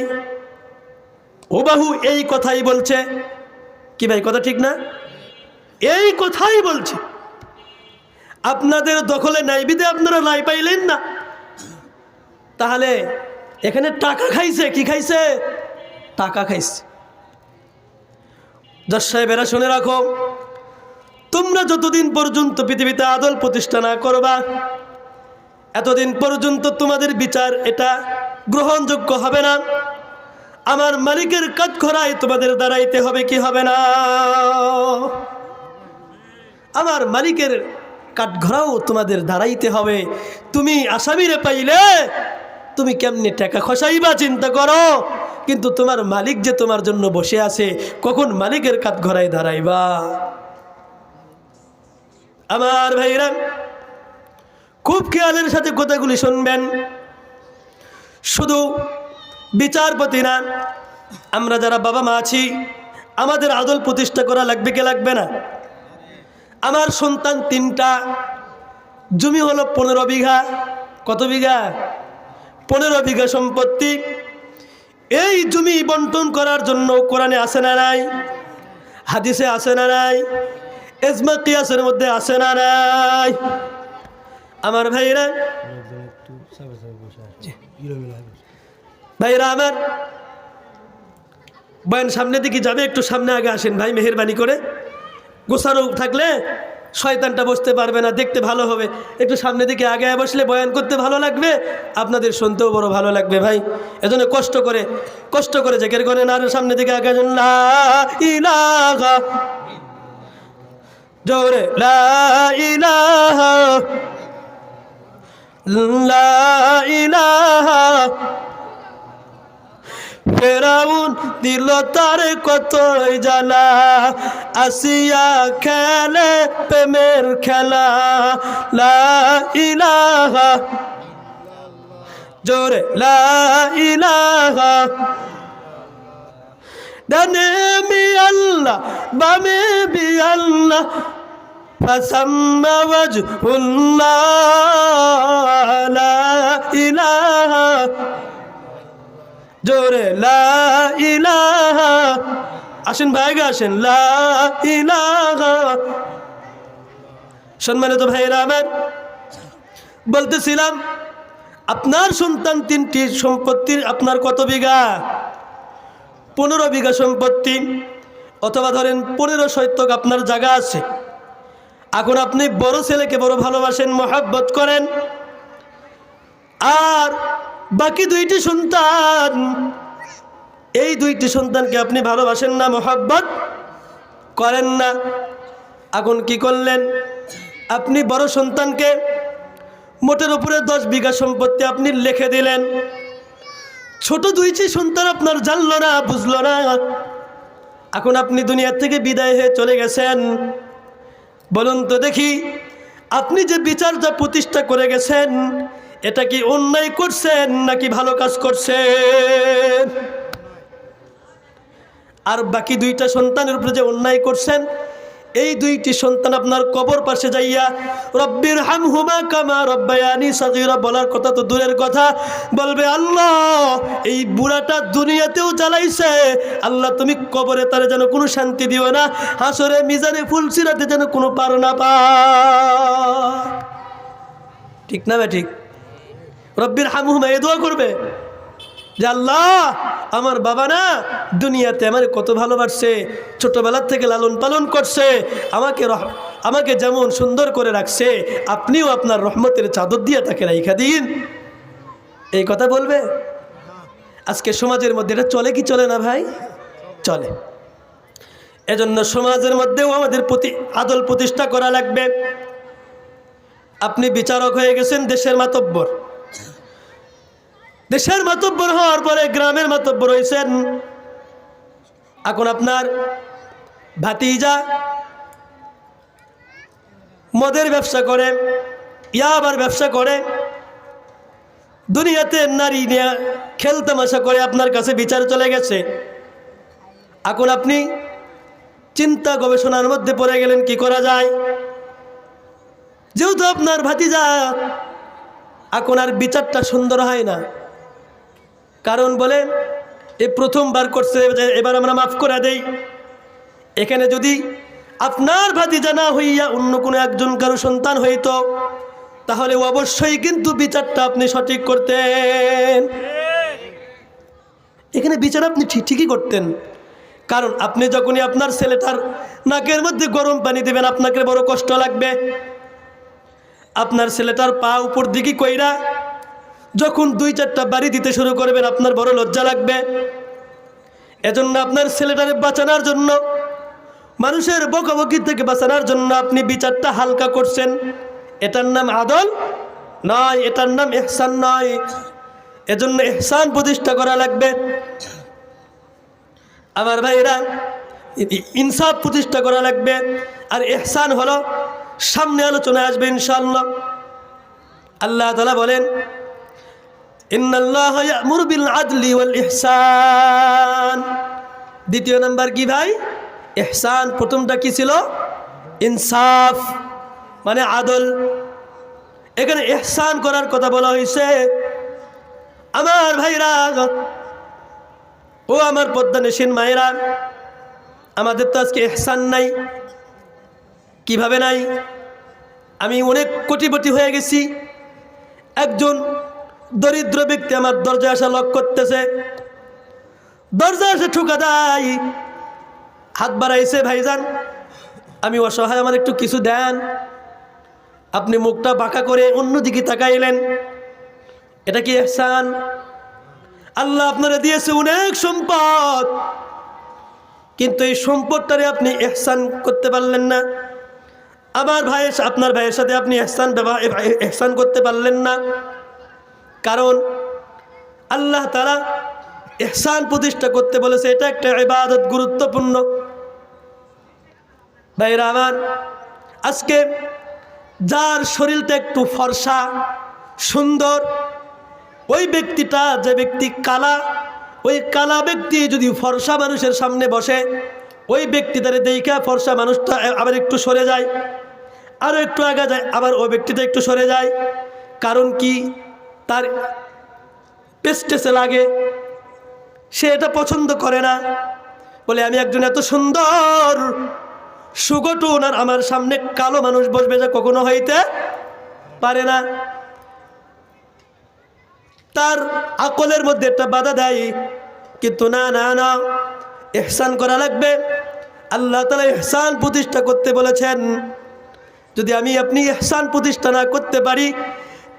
হুবাহু এই কথাই বলছে। কি ভাই, কথা ঠিক না? এই কথাই বলছে, আপনাদের দখলে নাই বিধে আপনারা রায় পাইলেন না। তাহলে এখানে টাকা খাইছে, কি খাইছে? টাকা খাইছে। জজ সাহেবেরা শুনে রাখো, তোমরা যতদিন পর্যন্ত পৃথিবীতে আদল প্রতিষ্ঠা না করবা, এতদিন পর্যন্ত তোমাদের বিচার এটা গ্রহণযোগ্য হবে না। আমার মালিকের কাঠগড়ায় তোমাদের দাঁড়াইতে হবে, কি হবে না? আমার মালিকের কাঠগড়াও তোমাদের দাঁড়াইতে হবে। তুমি আসামিরে পাইলে তুমি কেমনে টাকা খসাইবা চিন্তা করো, কিন্তু তোমার মালিক যে তোমার জন্য বসে আছে, কখন মালিকের কাঠগড়ায় দাঁড়াইবা? আমার ভাইরা খুব খেয়ালের সাথে কথাগুলি শুনবেন। শুধু বিচারপতি না, আমরা যারা বাবা মা আছি, আমাদের আদল প্রতিষ্ঠা করা লাগবে কি লাগবে না? আমার সন্তান 3টা, জমি হলো 15 বিঘা। কত বিঘা? 15 বিঘা সম্পত্তি। এই জমি বন্টন করার জন্য কোরআনে আছে না নাই? হাদিসে আছে না নাই? ইজমা কিয়াসের মধ্যে আছে না নাই? আমার ভাইরা, ভাইরা আমার, বয়ান সামনে দিকে যাবে, একটু সামনে আগে আসেন ভাই, মেহেরবানি করে। গোছানো থাকলে শয়তানটা বসতে পারবে না, দেখতে ভালো হবে। একটু সামনে দিকে আগে বসলে বয়ান করতে ভালো লাগবে, আপনাদের শুনতেও বড় ভালো লাগবে ভাই। এজন্য কষ্ট করে জিকির করেন। আর সামনে দিকে আগে আসেন, লা ইলাহা, জোরে লা ইলাহা, লা ইলাহা। ফেরাউন দিল তার কতই জ্বালা, আসিয়া খেলে প্রেমের খেলা। লা ইলাহা, জোরে লা ইলাহা। ডানে বি আল্লাহ, বামে বি আল্লাহ, ফাসাম্মা ওয়াজহুল্লাহ। লা ইলাহা, জোরে লা ইলাহা। আসেন ভাইগা আসেন, লা ইলাহা। সম্মানিত ভাইরা আমার, বলতেছিলাম, আপনার সন্তান 3টি সম্পত্তির আপনার কত বিঘা? 15 বিঘা সম্পত্তি, অথবা ধরেন 15 শতক আপনার জায়গা আছে। এখন আপনি বড় ছেলেকে বড় ভালোবাসেন, মহব্বত করেন, আর বাকি দুইটি সন্তান, এই দুইটি সন্তানকে আপনি ভালোবাসেন না, মহব্বত করেন না। এখন কি করলেন? আপনি বড় সন্তানকে মোটের উপরে 10 বিঘা সম্পত্তি আপনি লিখে দিলেন। ছোট দুইটি সন্তান আপনার জানলো না, বুঝলো না। এখন আপনি দুনিয়া থেকে বিদায় হয়ে চলে গেছেন। বলুন তো দেখি, আপনি যে বিচারটা প্রতিষ্ঠা করে গেছেন, এটা কি অন্যায় করছেন নাকি ভালো কাজ করছেন? আর বাকি দুইটা সন্তানের উপরে যে অন্যায় করছেন, এই দুইটি সন্তান আপনার কবর পাশে যাইয়া রব্বির হামহুমা কামা রব্বায়ানি সাগীরা বলার কথা তো দূরের কথা, বলবে আল্লাহ এই বুড়াটা দুনিয়াতেও জ্বালাইছে, আল্লাহ তুমি কবরে তার যেন কোনো শান্তি দিও না, হাসরে মিজানে ফুলসিরাতে যেন কোনো পার না পায়। ঠিক না বে ঠিক? রব্বির হামহুমা এই দোয়া করবে যে আল্লাহ আমার বাবা না দুনিয়াতে আমার কত ভালোবাসছে, ছোটবেলার থেকে লালন পালন করছে, আমাকে যেমন সুন্দর করে রাখছে, আপনিও আপনার রহমতের চাদর দিয়ে তাকে রাইখা দিন। এই কথা বলবে? আজকে সমাজের মধ্যে এটা চলে কি চলে না ভাই? চলে। এজন্য সমাজের মধ্যেও আমাদের প্রতি আদল প্রতিষ্ঠা করা লাগবে। আপনি বিচারক হয়ে গেছেন, দেশের মাতব্বর, দেশের মাতব্বর হওয়ার পরে গ্রামের মাতব্বর হয়েছেন। এখন আপনার ভাতিজা মদের ব্যবসা করে, ইয়াবার ব্যবসা করে, দুনিয়াতে নারী নিয়ে খেলতামাশা করে, আপনার কাছে বিচার চলে গেছে। এখন আপনি চিন্তা গবেষণার মধ্যে পড়ে গেলেন, কি করা যায়? যেহেতু আপনার ভাতিজা, এখন আর বিচারটা সুন্দর হয় না। কারণ বলে এই প্রথমবার করছে, এবার আমরা মাফ করে দেই। এখানে যদি আপনার ভাতিজা না হইয়া অন্য কোনো একজন কারো সন্তান হইতো, তাহলে অবশ্যই কিন্তু বিচারটা আপনি সঠিক করতেন। এখানে বিচার আপনি ঠিকই করতেন। কারণ আপনি যখনই আপনার ছেলেটার নাকের মধ্যে গরম পানি দেবেন, আপনাকে বড় কষ্ট লাগবে। আপনার ছেলেটার পা উপর দিকে কইরা যখন 2-4টা বাড়ি দিতে শুরু করবেন, আপনার বড় লজ্জা লাগবে। এজন্য আপনার ছেলেটারে বাঁচানোর জন্য, মানুষের বকাবকি থেকে বাঁচানোর জন্য আপনি বিচারটা হালকা করছেন। এটার নাম আদল নয়, এটার নাম ইহসান নয়। এজন্য ইহসান প্রতিষ্ঠা করা লাগবে। আমার ভাইরা, ইনসাফ প্রতিষ্ঠা করা লাগবে। আর ইহসান হলো, সামনে আলোচনায় আসবে ইনশাআল্লাহ। আল্লাহ তাআলা বলেন, ইন্নাল্লাহা ইয়া'মুরু বিল আদলি ওয়াল ইহসান। দ্বিতীয় নাম্বার কি ভাই? ইহসান। প্রথমটা কি ছিল? ইনসাফ, মানে আদল। এখানে ইহসান করার কথা বলা হয়েছে। আমার ভাইরা, ও আমার পদ্মানিসীন মায়েরা, আমাদের তো আজকে ইহসান নাই। কিভাবে নাই? আমি অনেক কোটিপতি হয়ে গেছি, একজন দরিদ্র ব্যক্তি আমার দরজায় আসা লক করতেছে, দরজা এসে ঠুকা দেয়, হাত বাড়াইছে, ভাইজান আমি অসহায়, আমার একটু কিছু দেন। আপনি মুখটা বাঁকা করে অন্যদিকে তাকাইলেন, এটা কি ইহসান? আল্লাহ আপনারা দিয়েছে অনেক সম্পদ, কিন্তু এই সম্পদটারে আপনি ইহসান করতে পারলেন না। আমার আপনার ভাইয়ের সাথে আপনি ইহসান করতে পারলেন না। কারণ আল্লাহ তাআলা ইহসান প্রতিষ্ঠা করতে বলেছে, এটা একটা ইবাদত, গুরুত্বপূর্ণ। ভাইরা আমার, আজকে যার শরীরটা একটু ফর্সা সুন্দর, ওই ব্যক্তিটা, যে ব্যক্তি কালা, ওই কালা ব্যক্তি যদি ফর্সা মানুষের সামনে বসে, ওই ব্যক্তিটারে দেখা ফর্সা মানুষটা আবার একটু সরে যায়, আরও একটু আগা যায়, আবার ওই ব্যক্তিটা একটু সরে যায়। কারণ কি? তার পেস্টেসে লাগে, সে এটা পছন্দ করে না। বলে আমি একজন এত সুন্দর সুগঠন, আর আমার সামনে কালো মানুষ বসবে, যা কখনো হইতে পারে না। তার আকলের মধ্যে একটা বাধা দেয়। কিন্তু না না না, ইহসান করা লাগবে। আল্লাহ তাআলা ইহসান প্রতিষ্ঠা করতে বলেছেন। যদি আমি আপনি ইহসান প্রতিষ্ঠা না করতে পারি,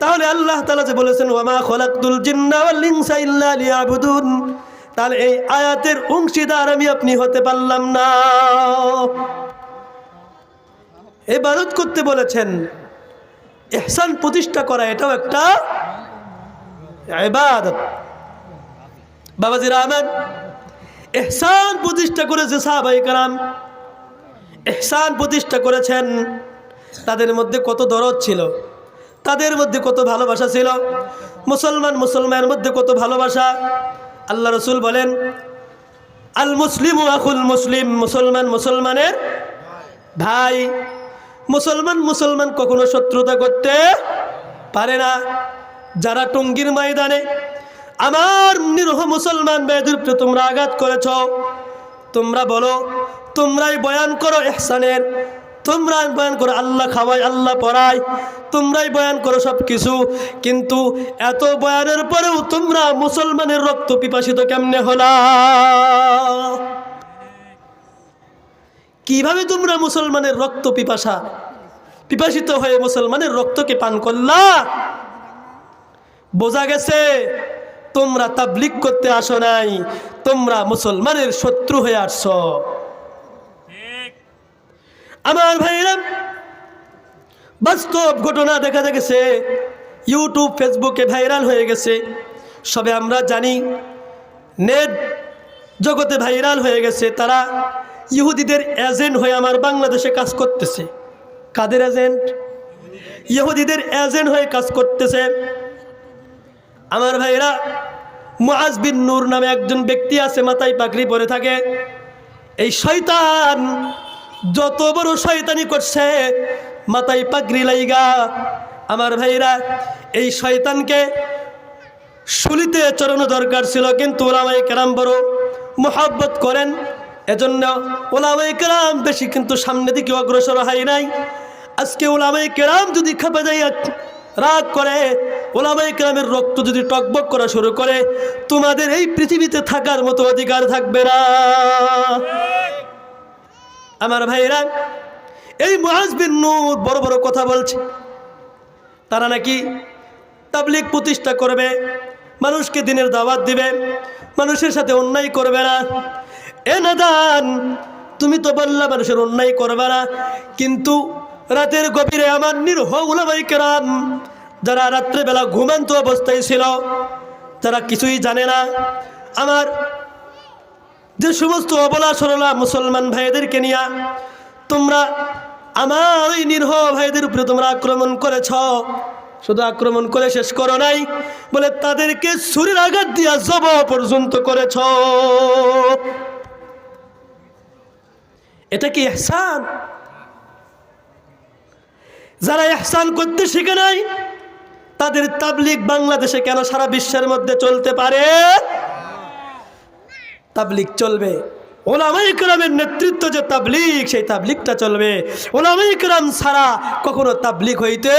তাহলে আল্লাহ তাআলা যে বলেছেন ওয়ামা খলাকতুল জিন্না ওয়াল ইনসা ইল্লা লিয়াবুদুন, তাহলে এই আয়াতের অংশীদার আমি আপনি হতে পারলাম না। ইবাদত করতে বলেছেন, ইহসান প্রতিষ্ঠা করা এটাও একটা ইবাদত। বাবাজি রহমান ইহসান প্রতিষ্ঠা করেছে সাহাবায়ে কেরাম, ইহসান প্রতিষ্ঠা করেছেন। তাদের মধ্যে কত দরদ ছিল, তাদের মধ্যে কত ভালোবাসা ছিল, মুসলমানের মধ্যে কত ভালোবাসা। আল্লাহ রসুল বলেন আল মুসলিমু আখুল মুসলিম, মুসলমানের ভাই। মুসলমান কখনো শত্রুতা করতে পারে না। যারা টঙ্গীর ময়দানে আমার নিরহ মুসলমান ভাইদের উপরে তোমরা আঘাত করেছ, তোমরা বলো, তোমরাই বয়ান করো ইহসানের, তোমরাই বয়ান করো আল্লাহ খাওয়াই আল্লাহ পড়ায়, তোমরাই বয়ান করো সব কিছু, কিন্তু এত বয়ানের পরেও তোমরা মুসলমানের রক্ত পিপাসিত কেমনে হলা? কিভাবে তোমরা মুসলমানের রক্ত পিপাসিত হয়ে মুসলমানের রক্তকে পান করলা? বোঝা গেছে তোমরা তাবলীগ করতে আসো নাই, তোমরা মুসলমানের শত্রু হয়ে আসছো। আমার ভাইরা, বাস্তব ঘটনা দেখা গেছে, ইউটিউব ফেসবুকে ভাইরাল হয়ে গেছে। সবে আমরা জানি নেট জগতে ভাইরাল হয়ে গেছে। তারা ইহুদিদের এজেন্ট হয়ে আমার বাংলাদেশে কাজ করতেছে। কাদের এজেন্ট? ইহুদিদের এজেন্ট হয়ে কাজ করতেছে। আমার ভাইরা, মুআজ বিন নূর নামে একজন ব্যক্তি আছে, মাথায় পাগড়ি পরে থাকে। এই শয়তান যত বড় শয়তানি করছে মাথায় পাগড়ি লাইগা। আমার ভাইরা, এই শয়তানকে শুলিতে চড়ানো দরকার ছিল, কিন্তু ওলামায়ে কেরাম বড় মোহাব্বত করেন, এজন্য ওলামায়ে কেরাম বেশি কিন্তু সামনে দিকে অগ্রসর হয় নাই। আজকে ওলামায়ে কেরাম যদি খেপে যায়, রাগ করে, ওলামায়ে কেরামের রক্ত যদি টকবক করা শুরু করে, তোমাদের এই পৃথিবীতে থাকার মতো অধিকার থাকবে না। আমার ভাইরা, এই মুআজ বিন নূর বড় বড় কথা বলছে। তারা নাকি তাবলীগ প্রতিষ্ঠা করবে, মানুষকে দ্বীনের দাওয়াত দিবে, মানুষের সাথে অন্যায় করবে না। এ নাদান, তুমি তো বললা মানুষের অন্যায় করবে না, কিন্তু রাতের গভীরে আমার নিরহ উলামায়ে কেরাম যারা রাত্রেবেলা ঘুমান্ত অবস্থায় ছিল, যারা কিছুই জানে না, আমার যে সমস্ত অবলা সরলা মুসলমান ভাইদেরকে নিয়ে তোমরা আমার ওই নিরহ ভাইদের উপরে তোমরা আক্রমণ করেছ। শুধু আক্রমণ করে শেষ করো নাই, বলে তাদেরকে ছুরির আঘাত দিয়া জবাহ পর্যন্ত করেছ। এটা কি ইহসান? যারা ইহসান করতে শিখে নাই, তাদের তাবলীগ বাংলাদেশে কেন সারা বিশ্বের মধ্যে চলতে পারে? তাবলীগ চলবে, ওলামায়ে কেরামের নেতৃত্ব যে তাবলীগ, সেই তাবলীগটা চলবে। ওলামায়ে কেরাম ছাড়া কখনো তাবলীগ হইতে।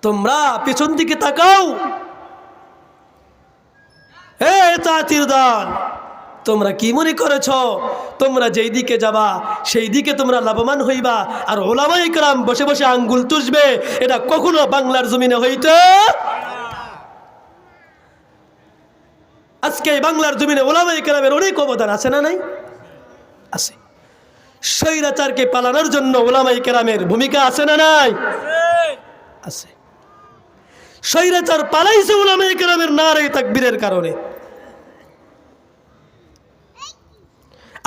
তোমরা পিছন দিকে তাকাও, হে জাতির দল, তোমরা কি মনে করেছ তোমরা যেই দিকে যাবা সেই দিকে তোমরা লাভবান হইবা, আর ওলামায়ে কেরাম বসে বসে আঙ্গুল তুষবে? এটা কখনো বাংলার জমিনে হইতে। আজকে বাংলার জমিনে ওলামায়ে কেরামের অনেক অবদান আছে না নাই? আছে। স্বৈরাচারকে পালানোর জন্য ওলামায়ে কেরামের ভূমিকা আছে না নাই? আছে। স্বৈরাচার পালাইছে ওলামায়ে কেরামের নারে তাকবীরের কারণে।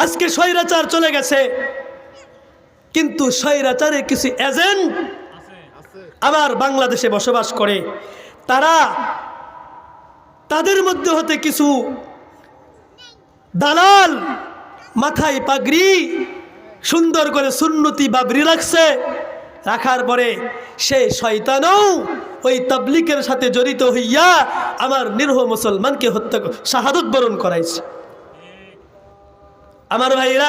আজকে স্বৈরাচার চলে গেছে, কিন্তু স্বৈরাচারের কিছু এজেন্ট আমার বাংলাদেশে বসবাস করে। তাদের মধ্যে হতে কিছু দালাল মাথায় পাগড়ি সুন্দর করে সুন্নতি বাবরি রাখছে, রাখার পরে সে শয়তানও ওই তাবলীগের সাথে জড়িত হইয়া আমার নিরহ মুসলমানকে হত্যা শাহাদত বরণ করাইছে। আমার ভাইরা,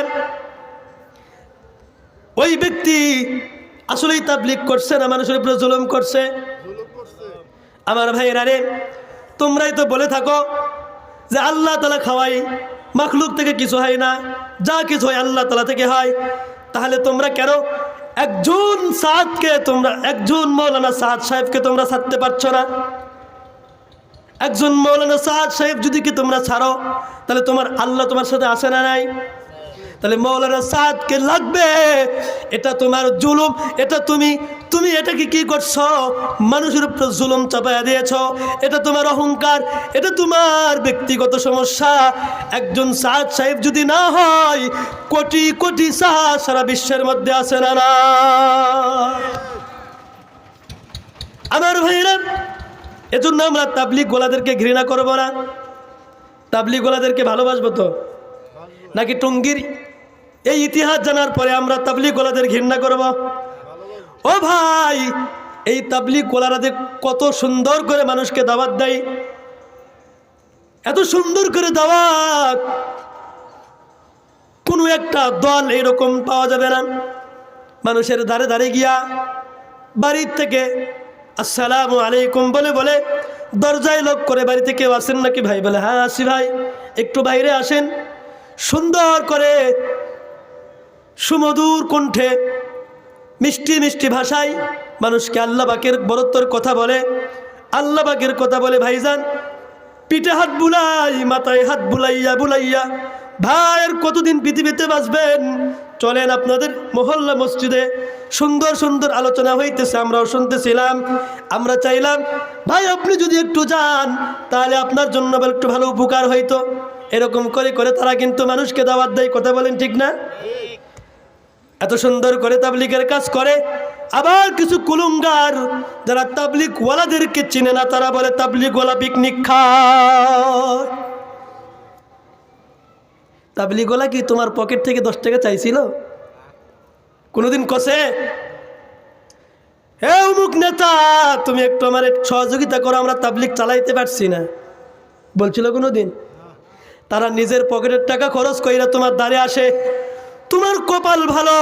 ওই ব্যক্তি আসলেই তাবলীগ করছে না মানুষের উপরে জুলুম করছে? আমার ভাইরা রে, তোমরাই তো বলে থাকো যে আল্লাহ তাআলা খাওয়াই, মাখলুক থেকে কিছু হয় না, যা কিছু হয় আল্লাহ তাআলা থেকে হয়। তাহলে তোমরা কেন একজন মৌলানা সাদ সাহেবকে তোমরা ছাড়তে পারছো না? একজন মৌলানা সাদ সাহেব যদি কি তোমরা ছাড়ো, তাহলে তোমার আল্লাহ তোমার সাথে আসে না নাই? তাহলে মৌলানা সাদকে লাগবে, এটা তোমার জুলুম। এটা তুমি এটাকে কি করছো? মানুষের উপর জুলুম চাপায়া দিয়েছো। এটা তোমার অহংকার, এটা তোমার ব্যক্তিগত সমস্যা। একজন সাদ সাহেব যদি না হয়, কোটি কোটি সাদ সারা বিশ্বের মধ্যে আছে না না? আমার ভাইরা, এজন্য আমরা তাবলিগ গোলাদেরকে ঘৃণা করব না? তাবলিগ গোলাদেরকে ভালোবাসবো তো, নাকি টুঙ্গির এই ইতিহাস জানার পরে আমরা তাবলিগ গোলাদের ঘৃণা করব? ও ভাই, এই তাবলিগ গোলারা যে কত সুন্দর করে মানুষকে দাওয়াত দেয়, এত সুন্দর করে দাওয়াত কোনো একটা দল এরকম পাওয়া যাবে না। মানুষের দ্বারে দ্বারে গিয়া বাড়ির থেকে আসসালামু আলাইকুম বলে বলে দরজায় লক করে, বাড়িতে কেউ আসেন নাকি ভাই? বলে হ্যাঁ আসি ভাই, একটু বাইরে আসেন। সুন্দর করে সুমধুর কণ্ঠে মিষ্টি মিষ্টি ভাষায় মানুষকে আল্লাহ পাকের বরত্বর কথা বলে, আল্লাহ পাকের কথা বলে। ভাইজান, পিঠে হাত বুলাই, মাথায় হাত বুলাইয়া বুলাইয়া, ভাই আর কতদিন পৃথিবীতে বাঁচবেন? চলেন আপনাদের মহল্লা মসজিদে সুন্দর সুন্দর আলোচনা হইতেছে, আমরাও শুনতেছিলাম। আমরা চাইলাম ভাই আপনি যদি একটু যান, তাহলে আপনার জন্য একটু ভালো উপকার হইতো। এরকম করে করে তারা কিন্তু মানুষকে দাওয়াত দেয়। কথা বলেন ঠিক না? এত সুন্দর করে তাবলিগের কাজ করে। আবার কিছু কুলুঙ্গার যারা তাবলিগ ওয়ালাদেরকে চিনে না, তারা বলে তাবলিগ ওয়ালা পিকনিক খায়। তাবলিগ ওয়ালা কি তোমার পকেট থেকে 10 টাকা চাইছিল কোনোদিন? কষে হে অমুক নেতা, তুমি একটু আমার সহযোগিতা করো, আমরা তাবলিগ চালাইতে পারছি না, বলছিল কোনোদিন? তারা নিজের পকেটের টাকা খরচ কইরা তোমার দ্বারে আসে। তোমার কপাল ভালো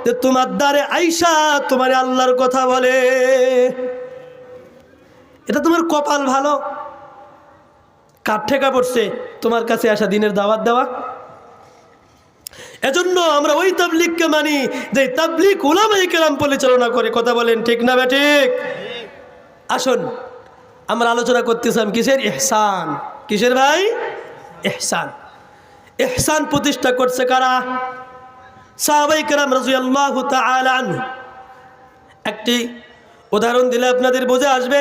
যে তোমার দ্বারে আইসা তোমার আল্লাহর কথা বলে, এটা তোমার কপাল ভালো। কার ঠেকা পড়ছে তোমার কাছে আসা দিনের দাওয়াত দেওয়া? এজন্য আমরা ওই তাবলিগকে মানি যে তাবলিগ উলামায়ে কেরাম পরিচালনা করে। কথা বলেন ঠিক না বেঠিক? আসুন, আমরা আলোচনা করতেছিলাম কিসের? ইহসান। কিসের ভাই? ইহসান। ইহসান প্রতিষ্ঠা করছে কারা? সাহাবায়ে কেরাম রাদিয়াল্লাহু তাআলা আনহু। একটি উদাহরণ দিলে আপনাদের বুঝে আসবে।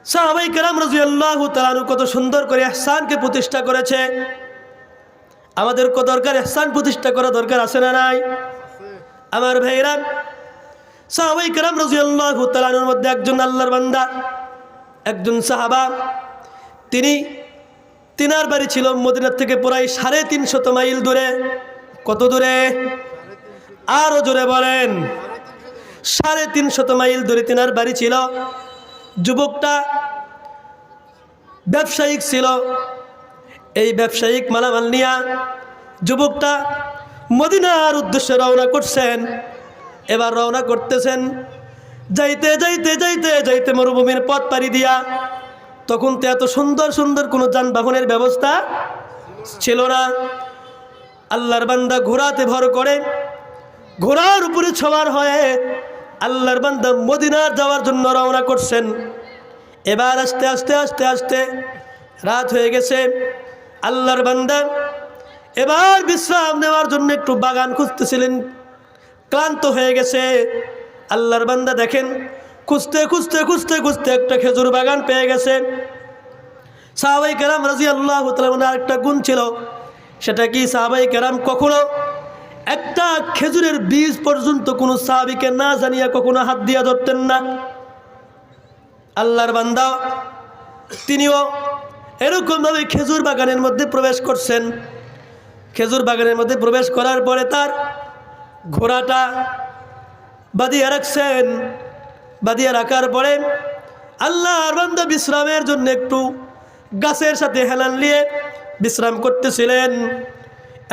সাহাবায়ে কেরাম রাদিয়াল্লাহু তাআলা আনহু কত সুন্দর করে ইহসানকে প্রতিষ্ঠা করেছে। আমাদের কত দরকার ইহসান প্রতিষ্ঠা করা দরকার, আছে না নাই? আমার ভাইরা, সাহাবায়ে কেরাম রাদিয়াল্লাহু তাআলা আনহুর মধ্যে একজন আল্লাহর বান্দা, একজন সাহাবা, তিনার বাড়ি ছিল মদিনা থেকে প্রায় 350 মাইল দূরে। কত দূরে? আরো জোরে বলেন। 350 মাইল দূরে তিনার বাড়ি ছিল। যুবকটা ব্যবসায়িক ছিল। এই ব্যবসায়িক মালামাল নিয়া যুবকটা মদিনার উদ্দেশ্যে রওনা করছেন। এবার রওনা করতেছেন, যাইতে যাইতে যাইতে যাইতে মরুভূমির পথ পাড়ি দিয়া। তখন তো এত সুন্দর সুন্দর কোনো যানবাহনের ব্যবস্থা ছিল না। আল্লাহর বান্দা ঘোড়াতে ভর করে, ঘোড়ার উপরে সওয়ার হয়ে আল্লাহর বান্দা মদিনার যাওয়ার জন্য রওনা করছেন। এবার আস্তে আস্তে আস্তে আস্তে রাত হয়ে গেছে। আল্লাহর বান্দা এবার বিশ্রাম নেওয়ার জন্য একটু বাগান খুঁজতেছিলেন, ক্লান্ত হয়ে গেছে। আল্লাহর বান্দা দেখেন খুঁজতে খুঁজতে খুঁজতে খুঁজতে একটা খেজুর বাগান পেয়ে গেছে। সাহাবায়ে কেরাম রাদিয়াল্লাহু তাআলা আনহুর আরেকটা গুণ ছিল, সেটা কি? সাহাবায়ে কেরাম কখনো একটা খেজুরের বীজ পর্যন্ত কোনো সাহাবীকে না জানিয়া কখনো হাত দিয়া ধরতেন না। আল্লাহর বান্দা তিনিও এরকমভাবে খেজুর বাগানের মধ্যে প্রবেশ করছেন। খেজুর বাগানের মধ্যে প্রবেশ করার পরে তার ঘোড়াটা বাঁধিয়ে রাখছেন। বাঁধিয়ে রাখার পরে আল্লাহর বান্দা বিশ্রামের জন্য একটু গাছের সাথে হেলান নিয়ে বিশ্রাম করতেছিলেন।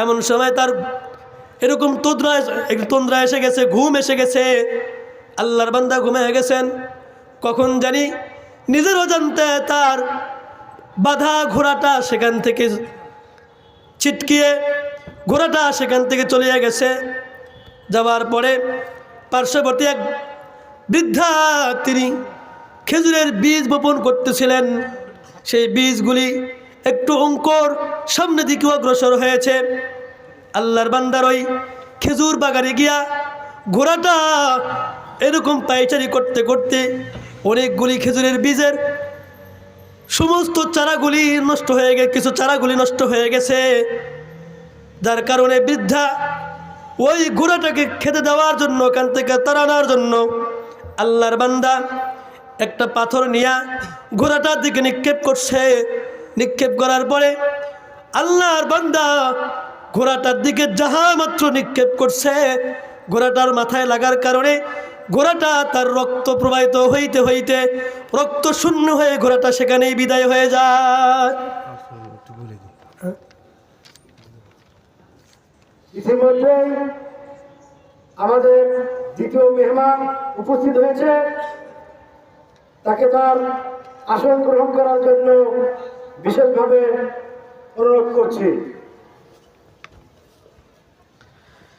এমন সময় তার এরকম তন্দ্রা এসে গেছে, ঘুম এসে গেছে। আল্লাহর বান্দা ঘুমিয়ে গেছেন। কখন জানি নিজের অজান্তে তার বাধা ঘোড়াটা সেখান থেকে ছিটকিয়ে ঘোড়াটা সেখান থেকে চলে গেছে। যাওয়ার পরে পার্শ্ববর্তী এক বৃদ্ধা তিনি খেজুরের বীজ বপন করতেছিলেন। সেই বীজগুলি একটু অঙ্কুর সামনের দিকে অগ্রসর হয়েছে। আল্লাহর বান্দার ওই খেজুর বাগানে গিয়া ঘোড়াটা এরকম পায়চারি করতে করতে অনেকগুলি খেজুরের বীজের সমস্ত চারাগুলি নষ্ট হয়ে গেছে, কিছু চারাগুলি নষ্ট হয়ে গেছে। যার কারণে বৃদ্ধা ওই ঘোড়াটাকে খেতে দেওয়ার জন্য, ওখান থেকে তাড়ানোর জন্য আল্লাহর বান্দা একটা পাথর নিয়ে ঘোড়াটার দিকে নিক্ষেপ করছে। নিক্ষেপ করার পরে আল্লাহর বান্দা ঘোড়াটার দিকে যাহা মাত্র নিক্ষেপ করছে, ঘোড়াটার মাথায় লাগার কারণে ঘোড়াটা তার রক্ত প্রবাহিত হইতে হইতে রক্ত শূন্য হয়ে ঘোড়াটা সেখানেই বিদায় হয়ে যায়। ইতিমধ্যেই আমাদের দ্বিতীয় মেহমান উপস্থিত হয়েছে। তাকে তার আসন গ্রহণ করার জন্য বিশেষভাবে অনুরোধ করছি।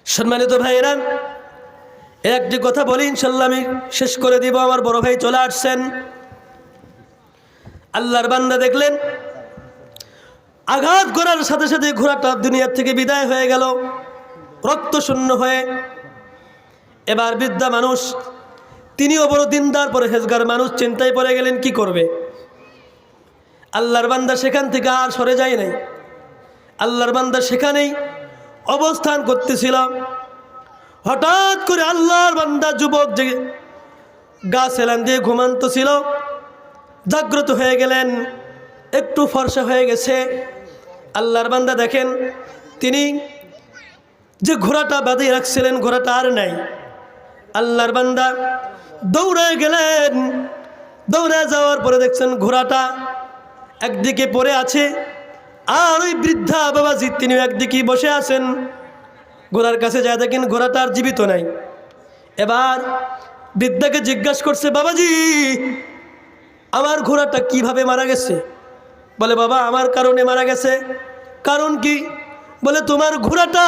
সম্মানিত ভাইয়েরা, একটি কথা বলি, ইনশাল্লাহ আমি শেষ করে দিব। আমার বড় ভাই চলে আসছেন। আল্লাহর বান্দা দেখলেন আঘাত করার সাথে সাথে ঘোড়াটা দুনিয়ার থেকে বিদায় হয়ে গেল রক্ত শূন্য হয়ে। এবার বৃদ্ধা মানুষ, তিনিও বড় দিনদার পরহেজগার মানুষ, চিন্তায় পড়ে গেলেন কি করবে। আল্লাহর বান্দা সেখান থেকে আর সরে যায় নাই। আল্লাহর বান্দা সেখানেই অবস্থান করতেছিল। হঠাৎ করে আল্লাহর বান্দা যুবক যে গাছ এলান দিয়ে ঘুমান্ত ছিল জাগ্রত হয়ে গেলেন, একটু ফর্সা হয়ে গেছে। আল্লাহর বান্দা দেখেন তিনি যে ঘোড়াটা বাঁধিয়ে রাখছিলেন ঘোড়াটা আর নাই। আল্লাহর বান্দা দৌড়ে গেলেন। দৌড়ে যাওয়ার পরে দেখছেন ঘোড়াটা একদিকে পড়ে আছে, আর ওই বৃদ্ধা বাবাজি তিনিও একদিকে বসে আছেন। ঘোড়ার কাছে যায় দেখেন ঘোড়াটা আর জীবিত নাই। এবার বৃদ্ধাকে জিজ্ঞাসা করছে, বাবাজি আমার ঘোড়াটা কিভাবে মারা গেছে? বলে, বাবা আমার কারণে মারা গেছে। কারণ কি? বলে, তোমার ঘোড়াটা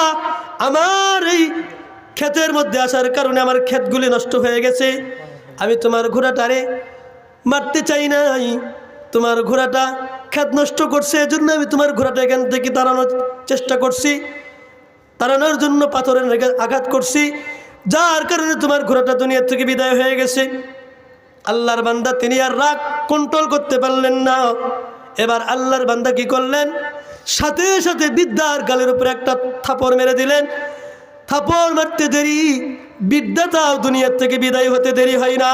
আমার এই ক্ষেতের মধ্যে আসার কারণে আমার ক্ষেতগুলি নষ্ট হয়ে গেছে। আমি তোমার ঘোড়াটারে মারতে চাই নাই, তোমার ঘোড়াটা ক্ষেত নষ্ট করছে, এজন্য আমি তোমার ঘোড়াটা এখান থেকে তাড়ানোর চেষ্টা করছি, তাড়ানোর জন্য পাথরের আঘাত করছি, যার কারণে তোমার ঘোড়াটা দুনিয়া থেকে বিদায় হয়ে গেছে। আল্লাহর বান্দা তিনি আর রাগ কন্ট্রোল করতে পারলেন না। এবার আল্লাহর বান্দা কি করলেন, সাথে সাথে বৃদ্ধার গালের উপরে একটা থাপড় মেরে দিলেন। থাপড় মারতে দেরি, বৃদ্ধাটাও দুনিয়ার থেকে বিদায় হতে দেরি হয় না।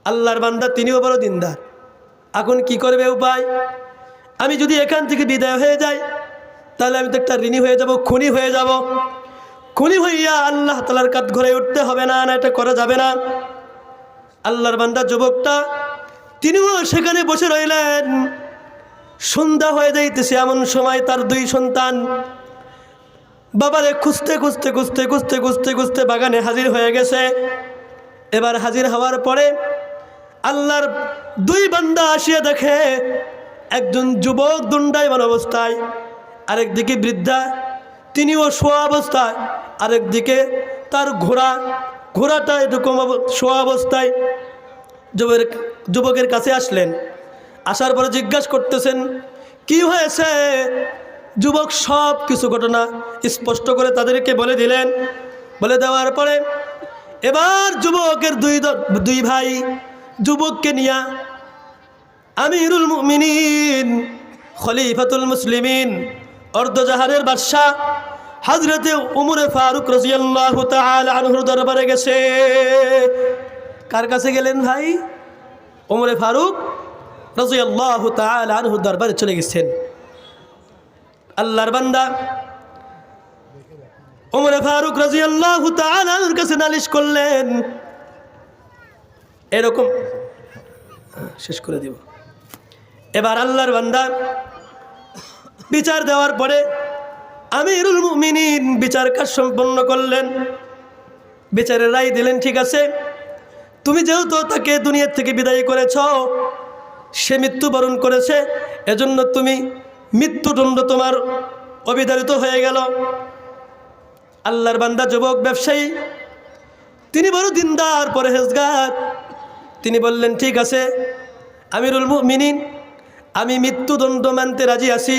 আল্লাহর বান্দা তিনিও বড় দিনদার। এখন কি করবে উপায়? আমি যদি এখান থেকে বিদায় হয়ে যাই তাহলে আমি তো একটা ঋণী হয়ে যাব, খুনি হয়ে যাব। খুনি হইয়া আল্লাহ তাআলার কাঠ ঘরে উঠতে হবে না, না এটা করা যাবে না। আল্লাহর বান্দা যুবকটা তিনিও সেখানে বসে রইলেন। সন্ধ্যা হয়ে যাইতেছে, এমন সময় তার দুই সন্তান বাবারে খুঁজতে খুঁজতে খুঁজতে খুঁজতে খুঁজতে খুঁজতে বাগানে হাজির হয়ে গেছে। এবার হাজির হওয়ার পরে আল্লাহর দুই বান্দা আসিয়া দেখে একজন যুবক দণ্ডায়মান অবস্থায়, আরেকদিকে বৃদ্ধা তিনিও শোয়া অবস্থায়, আরেকদিকে তার ঘোড়াটা এরকম শোয়া অবস্থায়। যুবকের কাছে আসলেন। আসার পরে জিজ্ঞাসা করতেছেন কি হয়েছে। যুবক সব কিছু ঘটনা স্পষ্ট করে তাদেরকে বলে দিলেন। বলে দেওয়ার পরে এবার যুবকের দুই ভাই যুবককে নিয়া আমিরুল মুমিনিন খলিফাতুল মুসলিমিন অর্ধজাহানের বাদশাহ হযরতে উমরে ফারুক রাদিয়াল্লাহু তাআলা আনহুর দরবারে গেছে। কার কাছে গেলেন ভাই? উমরে ফারুক রাদিয়াল্লাহু তাআলা আনহুর দরবারে চলে গেছেন। আল্লাহর বান্দা উমরে ফারুক রাদিয়াল্লাহু তাআলা আনহুর কাছে নালিশ করলেন। এরকম শেষ করে দিব। এবার আল্লাহর বান্দা বিচার দেওয়ার পরে আমিরুল মুমিনিন বিচার কাজ সম্পন্ন করলেন। বিচারের রায় দিলেন, ঠিক আছে তুমি যেহেতু তাকে দুনিয়ার থেকে বিদায় করেছ, সে মৃত্যুবরণ করেছে, এজন্য তুমি মৃত্যুদণ্ড তোমার অবিধারিত হয়ে গেল। আল্লাহর বান্দা যুবক ব্যবসায়ী, তিনি বড় দিনদার পরহেজগার, তিনি বললেন, ঠিক আছে আমিরুল মুমিনিন, আমি মৃত্যুদণ্ড মানতে রাজি আছি,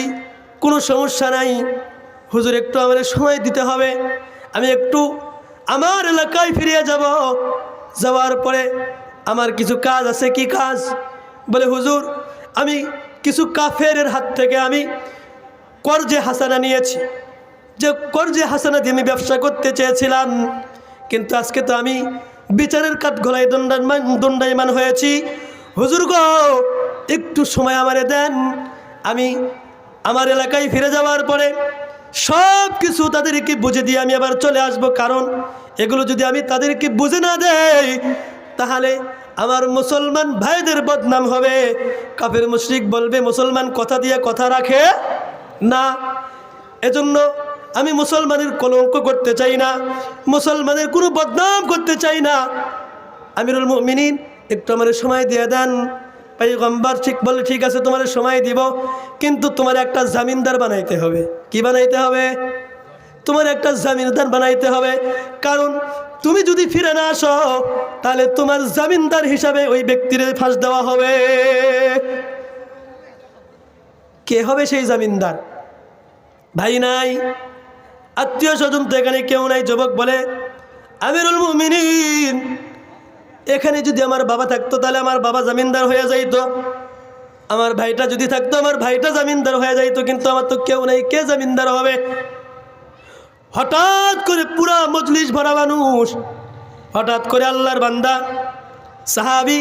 কোনো সমস্যা নাই। হুজুর একটু আমাদের সময় দিতে হবে, আমি একটু আমার এলাকায় ফিরে যাব, যাওয়ার পরে আমার কিছু কাজ আছে। কি কাজ? বলে, হুজুর আমি কিছু কাফেরের হাত থেকে আমি কর্জে হাসানা নিয়েছি, যে কর্জে হাসানা দিয়ে আমি ব্যবসা করতে চেয়েছিলাম, কিন্তু আজকে তো আমি বিচারের কাঠগড়ায় দণ্ডায়মান হয়েছি। হুজুর গো, একটু সময় আমারে দেন, আমি আমার এলাকায় ফিরে যাওয়ার পরে সব কিছু তাদেরকে বুঝে দিয়ে আমি আবার চলে আসব। কারণ এগুলো যদি আমি তাদেরকে বুঝে না দেই, তাহলে আমার মুসলমান ভাইদের বদনাম হবে। কাফের মুশরিক বলবে মুসলমান কথা দিয়ে কথা রাখে না। এজন্য আমি মুসলমানের কলঙ্ক করতে চাই না, মুসলমানের কোনো বদনাম করতে চাই না। আমিরুল মুমিনিন একটু আমার সময় দিয়ে দেন। পয়গম্বর ঠিক বলে, ঠিক আছে তোমার সময় দিব, কিন্তু তোমার একটা জামিনদার বানাইতে হবে। কি বানাইতে হবে? তোমার একটা জামিনদার বানাইতে হবে। কারণ তুমি যদি ফিরে না আসো, তাহলে তোমার জামিনদার হিসাবে ওই ব্যক্তির ফাঁস দেওয়া হবে। কে হবে সেই জামিনদার? ভাই নাই, আত্মীয় স্বজন তো এখানে কেউ নাই। যুবক বলে, আমিরুল মুমিনিন, এখানে যদি আমার বাবা থাকতো তাহলে আমার বাবা জামিনদার হয়ে যাইতো, আমার ভাইটা যদি থাকতো আমার ভাইটা জামিনদার হয়ে যাইতো, কিন্তু আমার তো কেউ নেই, কে জামিনদার হবে? হঠাৎ করে পুরা মজলিস ভরা মানুষ, হঠাৎ করে আল্লাহর বান্দা সাহাবী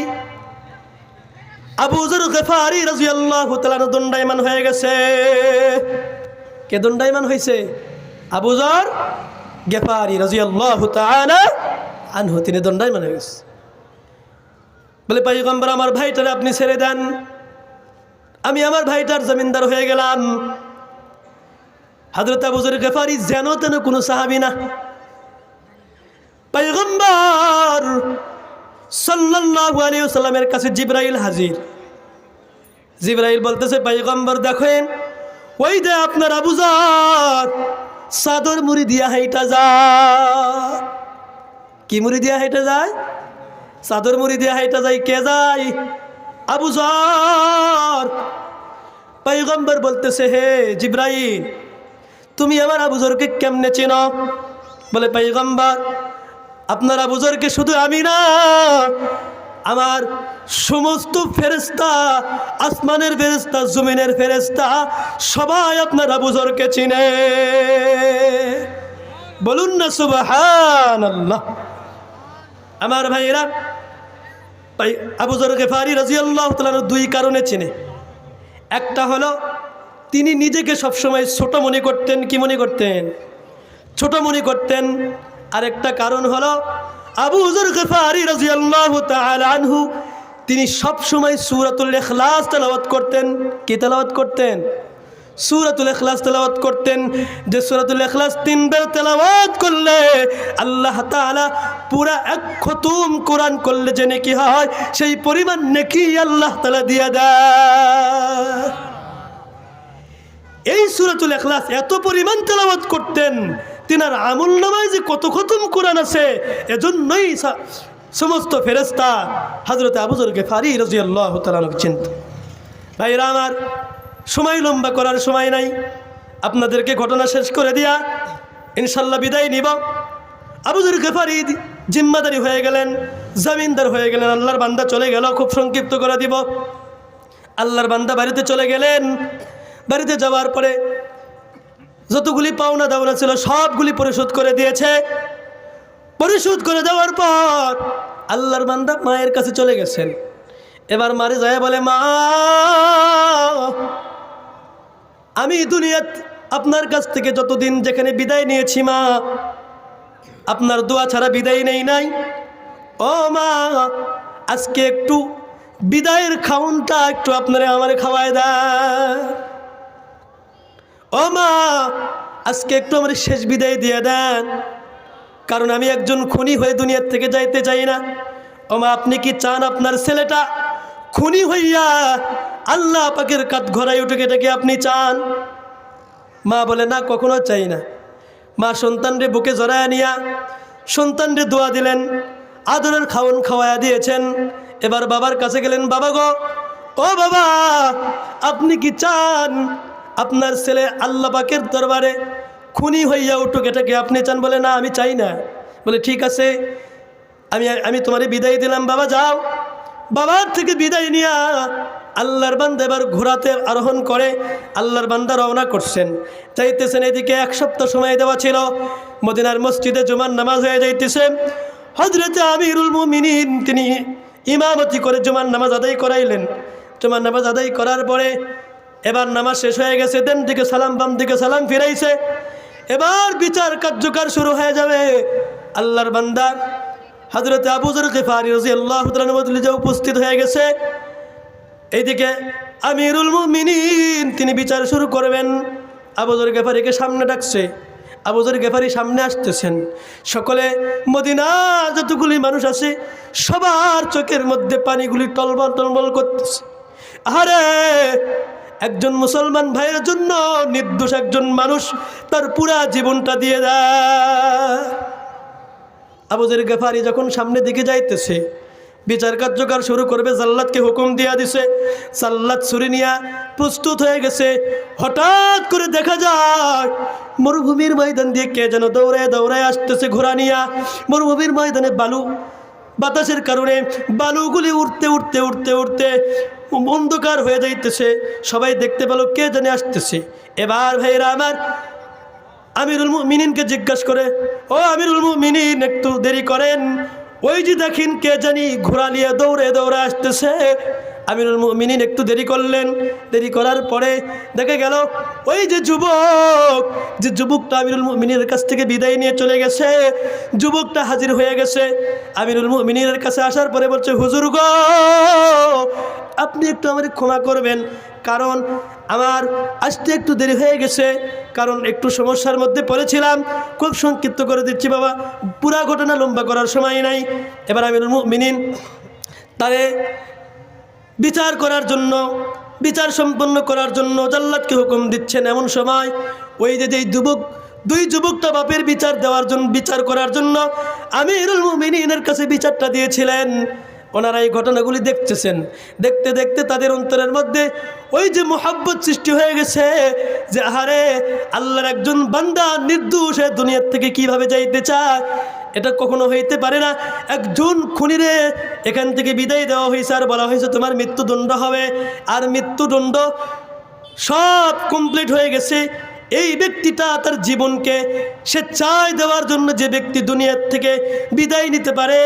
আবু যর গফারি রাদিয়াল্লাহু তাআলা দণ্ডায়মান হয়ে গেছে। কে দণ্ডায়মান হয়েছে? আবু যর গফারি রাদিয়াল্লাহু তাআলা আনহু, তিনি দণ্ডায়মান হয়ে গেছে। বলে, পয়গম্বর আমার ভাইটারে আপনি ছেড়ে দেন, আমি আমার ভাইটার জমিনদার হয়ে গেলাম। হযরত আবু যর গফারি যেন তেন কোনো সাহাবী না। পয়গম্বর সাল্লাল্লাহু আলাইহি ওয়াসাল্লামের কাছে জিবরাইল হাজির। জিবরাইল বলতেছে, পয়গম্বর দেখেন, ওই যে আপনার আবু যর চাদর মুড়ি দিয়া হাইটা যায়। কি মুড়ি দিয়া হাইটা যায়? চাদর মুড়ি দিয়া হাইটা যায়। কে যায়? আবু যর। পয়গম্বর বলতেছে, হে জিবরাইল, তুমি আমার আবু যরকে কেমনে চেনো? বলে, পয়গম্বর আপনার আবু যরকে শুধু আমি না, আমার সমস্ত ফেরেশতা, আসমানের ফেরেশতা, জমিনের ফেরেশতা, সবাই আপনার আবু যরকে চিনে। বলুন না সুবহানাল্লাহ। আমার ভাইরা, আবু যর গফারি রাদিয়াল্লাহু তাআলা দুই কারণে চিনে। একটা হলো তিনি নিজেকে সবসময় ছোট মনে করতেন। কি মনে করতেন? ছোট মনে করতেন। আরেকটা কারণ হলো আবু যর গফারি রাদিয়াল্লাহু তাআলা আনহু তিনি সবসময় সূরাতুল ইখলাস তেলাওয়াত করতেন। কি তেলাওয়াত করতেন? সূরাতুল ইখলাস তেলাওয়াত করতেন। যে সূরাতুল ইখলাস 3 বার তেলাওয়াত করলে আল্লাহ তাআলা পুরা এক খতম কোরআন করলে যে নেকি হয়, সেই পরিমাণ নেকি আল্লাহ তাআলা দিয়ে দেয়। এই সূরাতুল ইখলাস এত পরিমাণ তেলাওয়াত করতেন, তিনার আমলনামায় যে কত খতম কোরআন আছে, এজন্যই সমস্ত ফেরেশতা হযরত আবু যর গফারি রাদিয়াল্লাহু তাআলা চিনত। ভাইরা আমার, সময় লম্বা করার সময় নাই, আপনাদেরকে ঘটনা শেষ করে দিয়া ইনশাল্লাহ বিদায় নিব। আবু যর গফারি জিম্মাদারি হয়ে গেলেন, জামিনদার হয়ে গেলেন। আল্লাহর বান্দা চলে গেল, খুব সংক্ষিপ্ত করে দিব। আল্লাহর বান্দা বাড়িতে চলে গেলেন। বাড়িতে যাওয়ার পরে যতগুলি পাওনা দাওনা ছিল সবগুলি পরিশোধ করে দিয়েছে। পরিশোধ করে দেওয়ার পর আল্লাহর বান্দা মায়ের কাছে চলে গেছেন। এবার মারে যায় বলে, মা, আমি দুনিয়াত আপনার কাছ থেকে যতদিন যেখানে বিদায় নিয়েছি মা, আপনার দোয়া ছাড়া বিদায় নেই নাই। ও মা, আজকে একটু বিদায়ের খাউনটা একটু আপনারা আমারে খাওয়ায় দেন। ও মা, আজকে একটু আমার শেষ বিদায় দিয়ে দেন, কারণ আমি একজন খুনি হয়ে দুনিয়ার থেকে যাইতে চাই না। ও ও মা, আপনি কি চান আপনার ছেলেটা খুনি হইয়া আল্লাহ পাকের কাঠ ঘরাই উঠে, এটাকে আপনি চান? মা বলে, না, কখনো চাই না। মা সন্তানরে বুকে জড়ায় নিয়া সন্তানরে দোয়া দিলেন, আদরের খাওয়ান খাওয়ায়া দিয়েছেন। এবার বাবার কাছে গেলেন, বাবা গো, ও বাবা, আপনি কি চান আপনার ছেলে আল্লাহ পাকের দরবারে খুনি হইয়া উঠুক, এটাকে আপনি চান? বলে, না, আমি চাই না। বলে, ঠিক আছে, আমি তোমারে বিদায় দিলাম, বাবা যাও। বাবার থেকে বিদায় নিয়া আল্লাহর বান্দা এবার ঘোড়াতে আরোহণ করে আল্লাহর বান্দা রওনা করছেন, যাইতেছেন। এদিকে 1 সপ্তাহ সময় দেওয়া ছিল, মদিনার মসজিদে জুমার নামাজ হয়ে যাইতেছে। হযরতে আমিরুল মুমিনিন তিনি ইমামতি করে জুমার নামাজ আদায় করাইলেন। জুমার নামাজ আদায় করার পরে এবার নামাজ শেষ হয়ে গেছে, দেন দিকে সালাম, বাম দিকে সালাম ফিরাইছে। এবার বিচার কার্যকর শুরু হয়ে যাবে। আল্লাহর বান্দা হযরতে আবু যর গিফারী রাদিয়াল্লাহু তাআলা মজলিসে উপস্থিত হয়ে গেছে। এইদিকে আমিরুল মুমিনিন তিনি বিচার শুরু করবেন। আবু যর গিফারীকে সামনে ডাকছে। আবু যর গিফারী সামনে আসতেছেন। সকলে মদিনার যতগুলি মানুষ আছে সবার চোখের মধ্যে পানিগুলি টলমল টলমল করতেছে। আরে, একজন মুসলমান ভাইয়ের জন্য নির্দোষ একজন মানুষ তার পুরা জীবনটা দিয়ে দেয়। আবু যর গিফারী যখন সামনের দিকে যাইতেছে, বিচার কার্যকর শুরু করবে, জাল্লাদকে হুকুম দিয়া দিছে। জাল্লাদ ছুরি নিয়া প্রস্তুত হয়ে গেছে। হঠাৎ করে দেখা যায় মরুভূমির ময়দান দিয়ে কে যেন দৌড়ায় দৌড়ায় আসতেছে ঘোড়া নিয়া। মরুভূমির ময়দানে বালু, বাতাসের কারণে বালুগুলি উঠতে উঠতে উঠতে উঠতে অন্ধকার হয়ে যাইতেছে। সবাই দেখতে পেল কে জানে আসতেছে। এবার ভাইরা আমার আমিরুল মুমিনিনকে জিজ্ঞাসা করে, ও আমিরুল মুমিনিন, একটু দেরি করেন, ওই যে দেখেন কে জানি ঘোড়া নিয়ে দৌড়ে দৌড়ে আসতেছে। আমিরুল মুমিনিন একটু দেরি করলেন। দেরি করার পরে দেখা গেল ওই যে যুবকটা আমিরুল মুমিনের কাছ থেকে বিদায় নিয়ে চলে গেছে, যুবকটা হাজির হয়ে গেছে। আমিরুল মুমিনের কাছে আসার পরে বলছে, হুজুর গো, আপনি একটু আমার ক্ষমা করবেন, কারণ আমার আসতে একটু দেরি হয়ে গেছে, কারণ একটু সমস্যার মধ্যে পড়েছিলাম। খুব সংক্ষিপ্ত করে দিচ্ছি বাবা, পুরা ঘটনা লম্বা করার সময় নাই। এবার আমিরুল মুমিনিন তারে বিচার করার জন্য, বিচার সম্পন্ন করার জন্য জাল্লাদকে হুকুম দিচ্ছেন। এমন সময় ওই যে দুই যুবকটা বাপের বিচার দেওয়ার জন্য, বিচার করার জন্য আমিরুল মুমিনিনের কাছে বিচারটা দিয়েছিলেন, ওনারা এই ঘটনাগুলি দেখতেছেন। দেখতে দেখতে তাদের অন্তরের মধ্যে ওই যে মোহাব্বত সৃষ্টি হয়ে গেছে যে আহারে, আল্লাহর একজন বান্দা নির্দোষ দুনিয়ার থেকে কিভাবে যাইতে চায়, এটা কখনো হইতে পারে না। একজন খুনিরে এখান থেকে বিদায় দেওয়া হয়েছে আর বলা হয়েছে তোমার মৃত্যুদণ্ড হবে, আর মৃত্যুদণ্ড সব কমপ্লিট হয়ে গেছে। এই ব্যক্তিটা তার জীবনকে স্বেচ্ছায় দেওয়ার জন্য যে ব্যক্তি দুনিয়ার থেকে বিদায় নিতে পারে,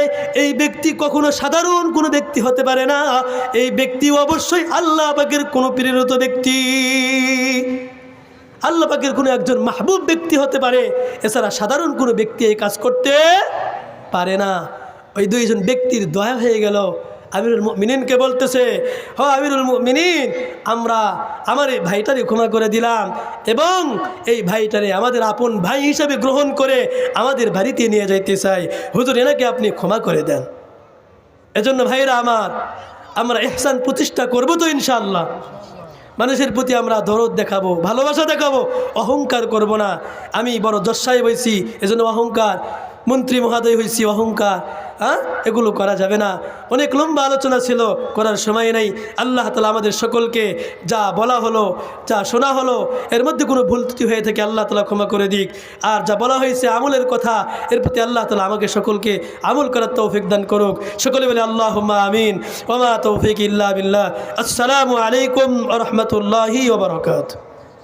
এই ব্যক্তি কখনো সাধারণ কোনো ব্যক্তি হতে পারে না। এই ব্যক্তি অবশ্যই আল্লাহ পাকের কোনো প্রেরিত ব্যক্তি, আল্লাহ পাকের কোনো একজন মাহবুব ব্যক্তি হতে পারে। এছাড়া সাধারণ কোনো ব্যক্তি এই কাজ করতে পারে না। ওই দুইজন ব্যক্তির দয়া হয়ে গেল। আমিরুল মুমিনিনকে বলতেছে, হ আমিরুল মুমিনিন, আমরা আমার এই ভাইটারে ক্ষমা করে দিলাম এবং এই ভাইটারে আমাদের আপন ভাই হিসাবে গ্রহণ করে আমাদের বাড়িতে নিয়ে যাইতে চাই, হুজুর এনাকে আপনি ক্ষমা করে দেন। এজন্য ভাইরা আমার, আমরা ইহসান প্রতিষ্ঠা করব তো ইনশাআল্লাহ। মানুষের প্রতি আমরা দরদ দেখাবো, ভালোবাসা দেখাবো, অহংকার করব না। আমি বড় যশায় হয়েছি এজন্য অহংকার, মন্ত্রী মহোদয় হয়েছি অহংকার, এগুলো করা যাবে না। অনেক লম্বা আলোচনা ছিল, করার সময় নেই। আল্লাহ তাআলা আমাদের সকলকে যা বলা হলো, যা শোনা হলো, এর মধ্যে কোনো ভুল ত্রুটি হয়ে থাকে আল্লাহ তাআলা ক্ষমা করে দিক। আর যা বলা হয়েছে আমলের কথা, এর প্রতি আল্লাহ তাআলা আমাকে সকলকে আমল করার তৌফিক দান করুক। সকলে বলে আল্লাহুম্মা আমিন। ওয়া মা তৌফিক ইল্লা বিল্লাহ। আসসালামু আলাইকুম ওয়া রাহমাতুল্লাহি ওয়া বারাকাতুহু।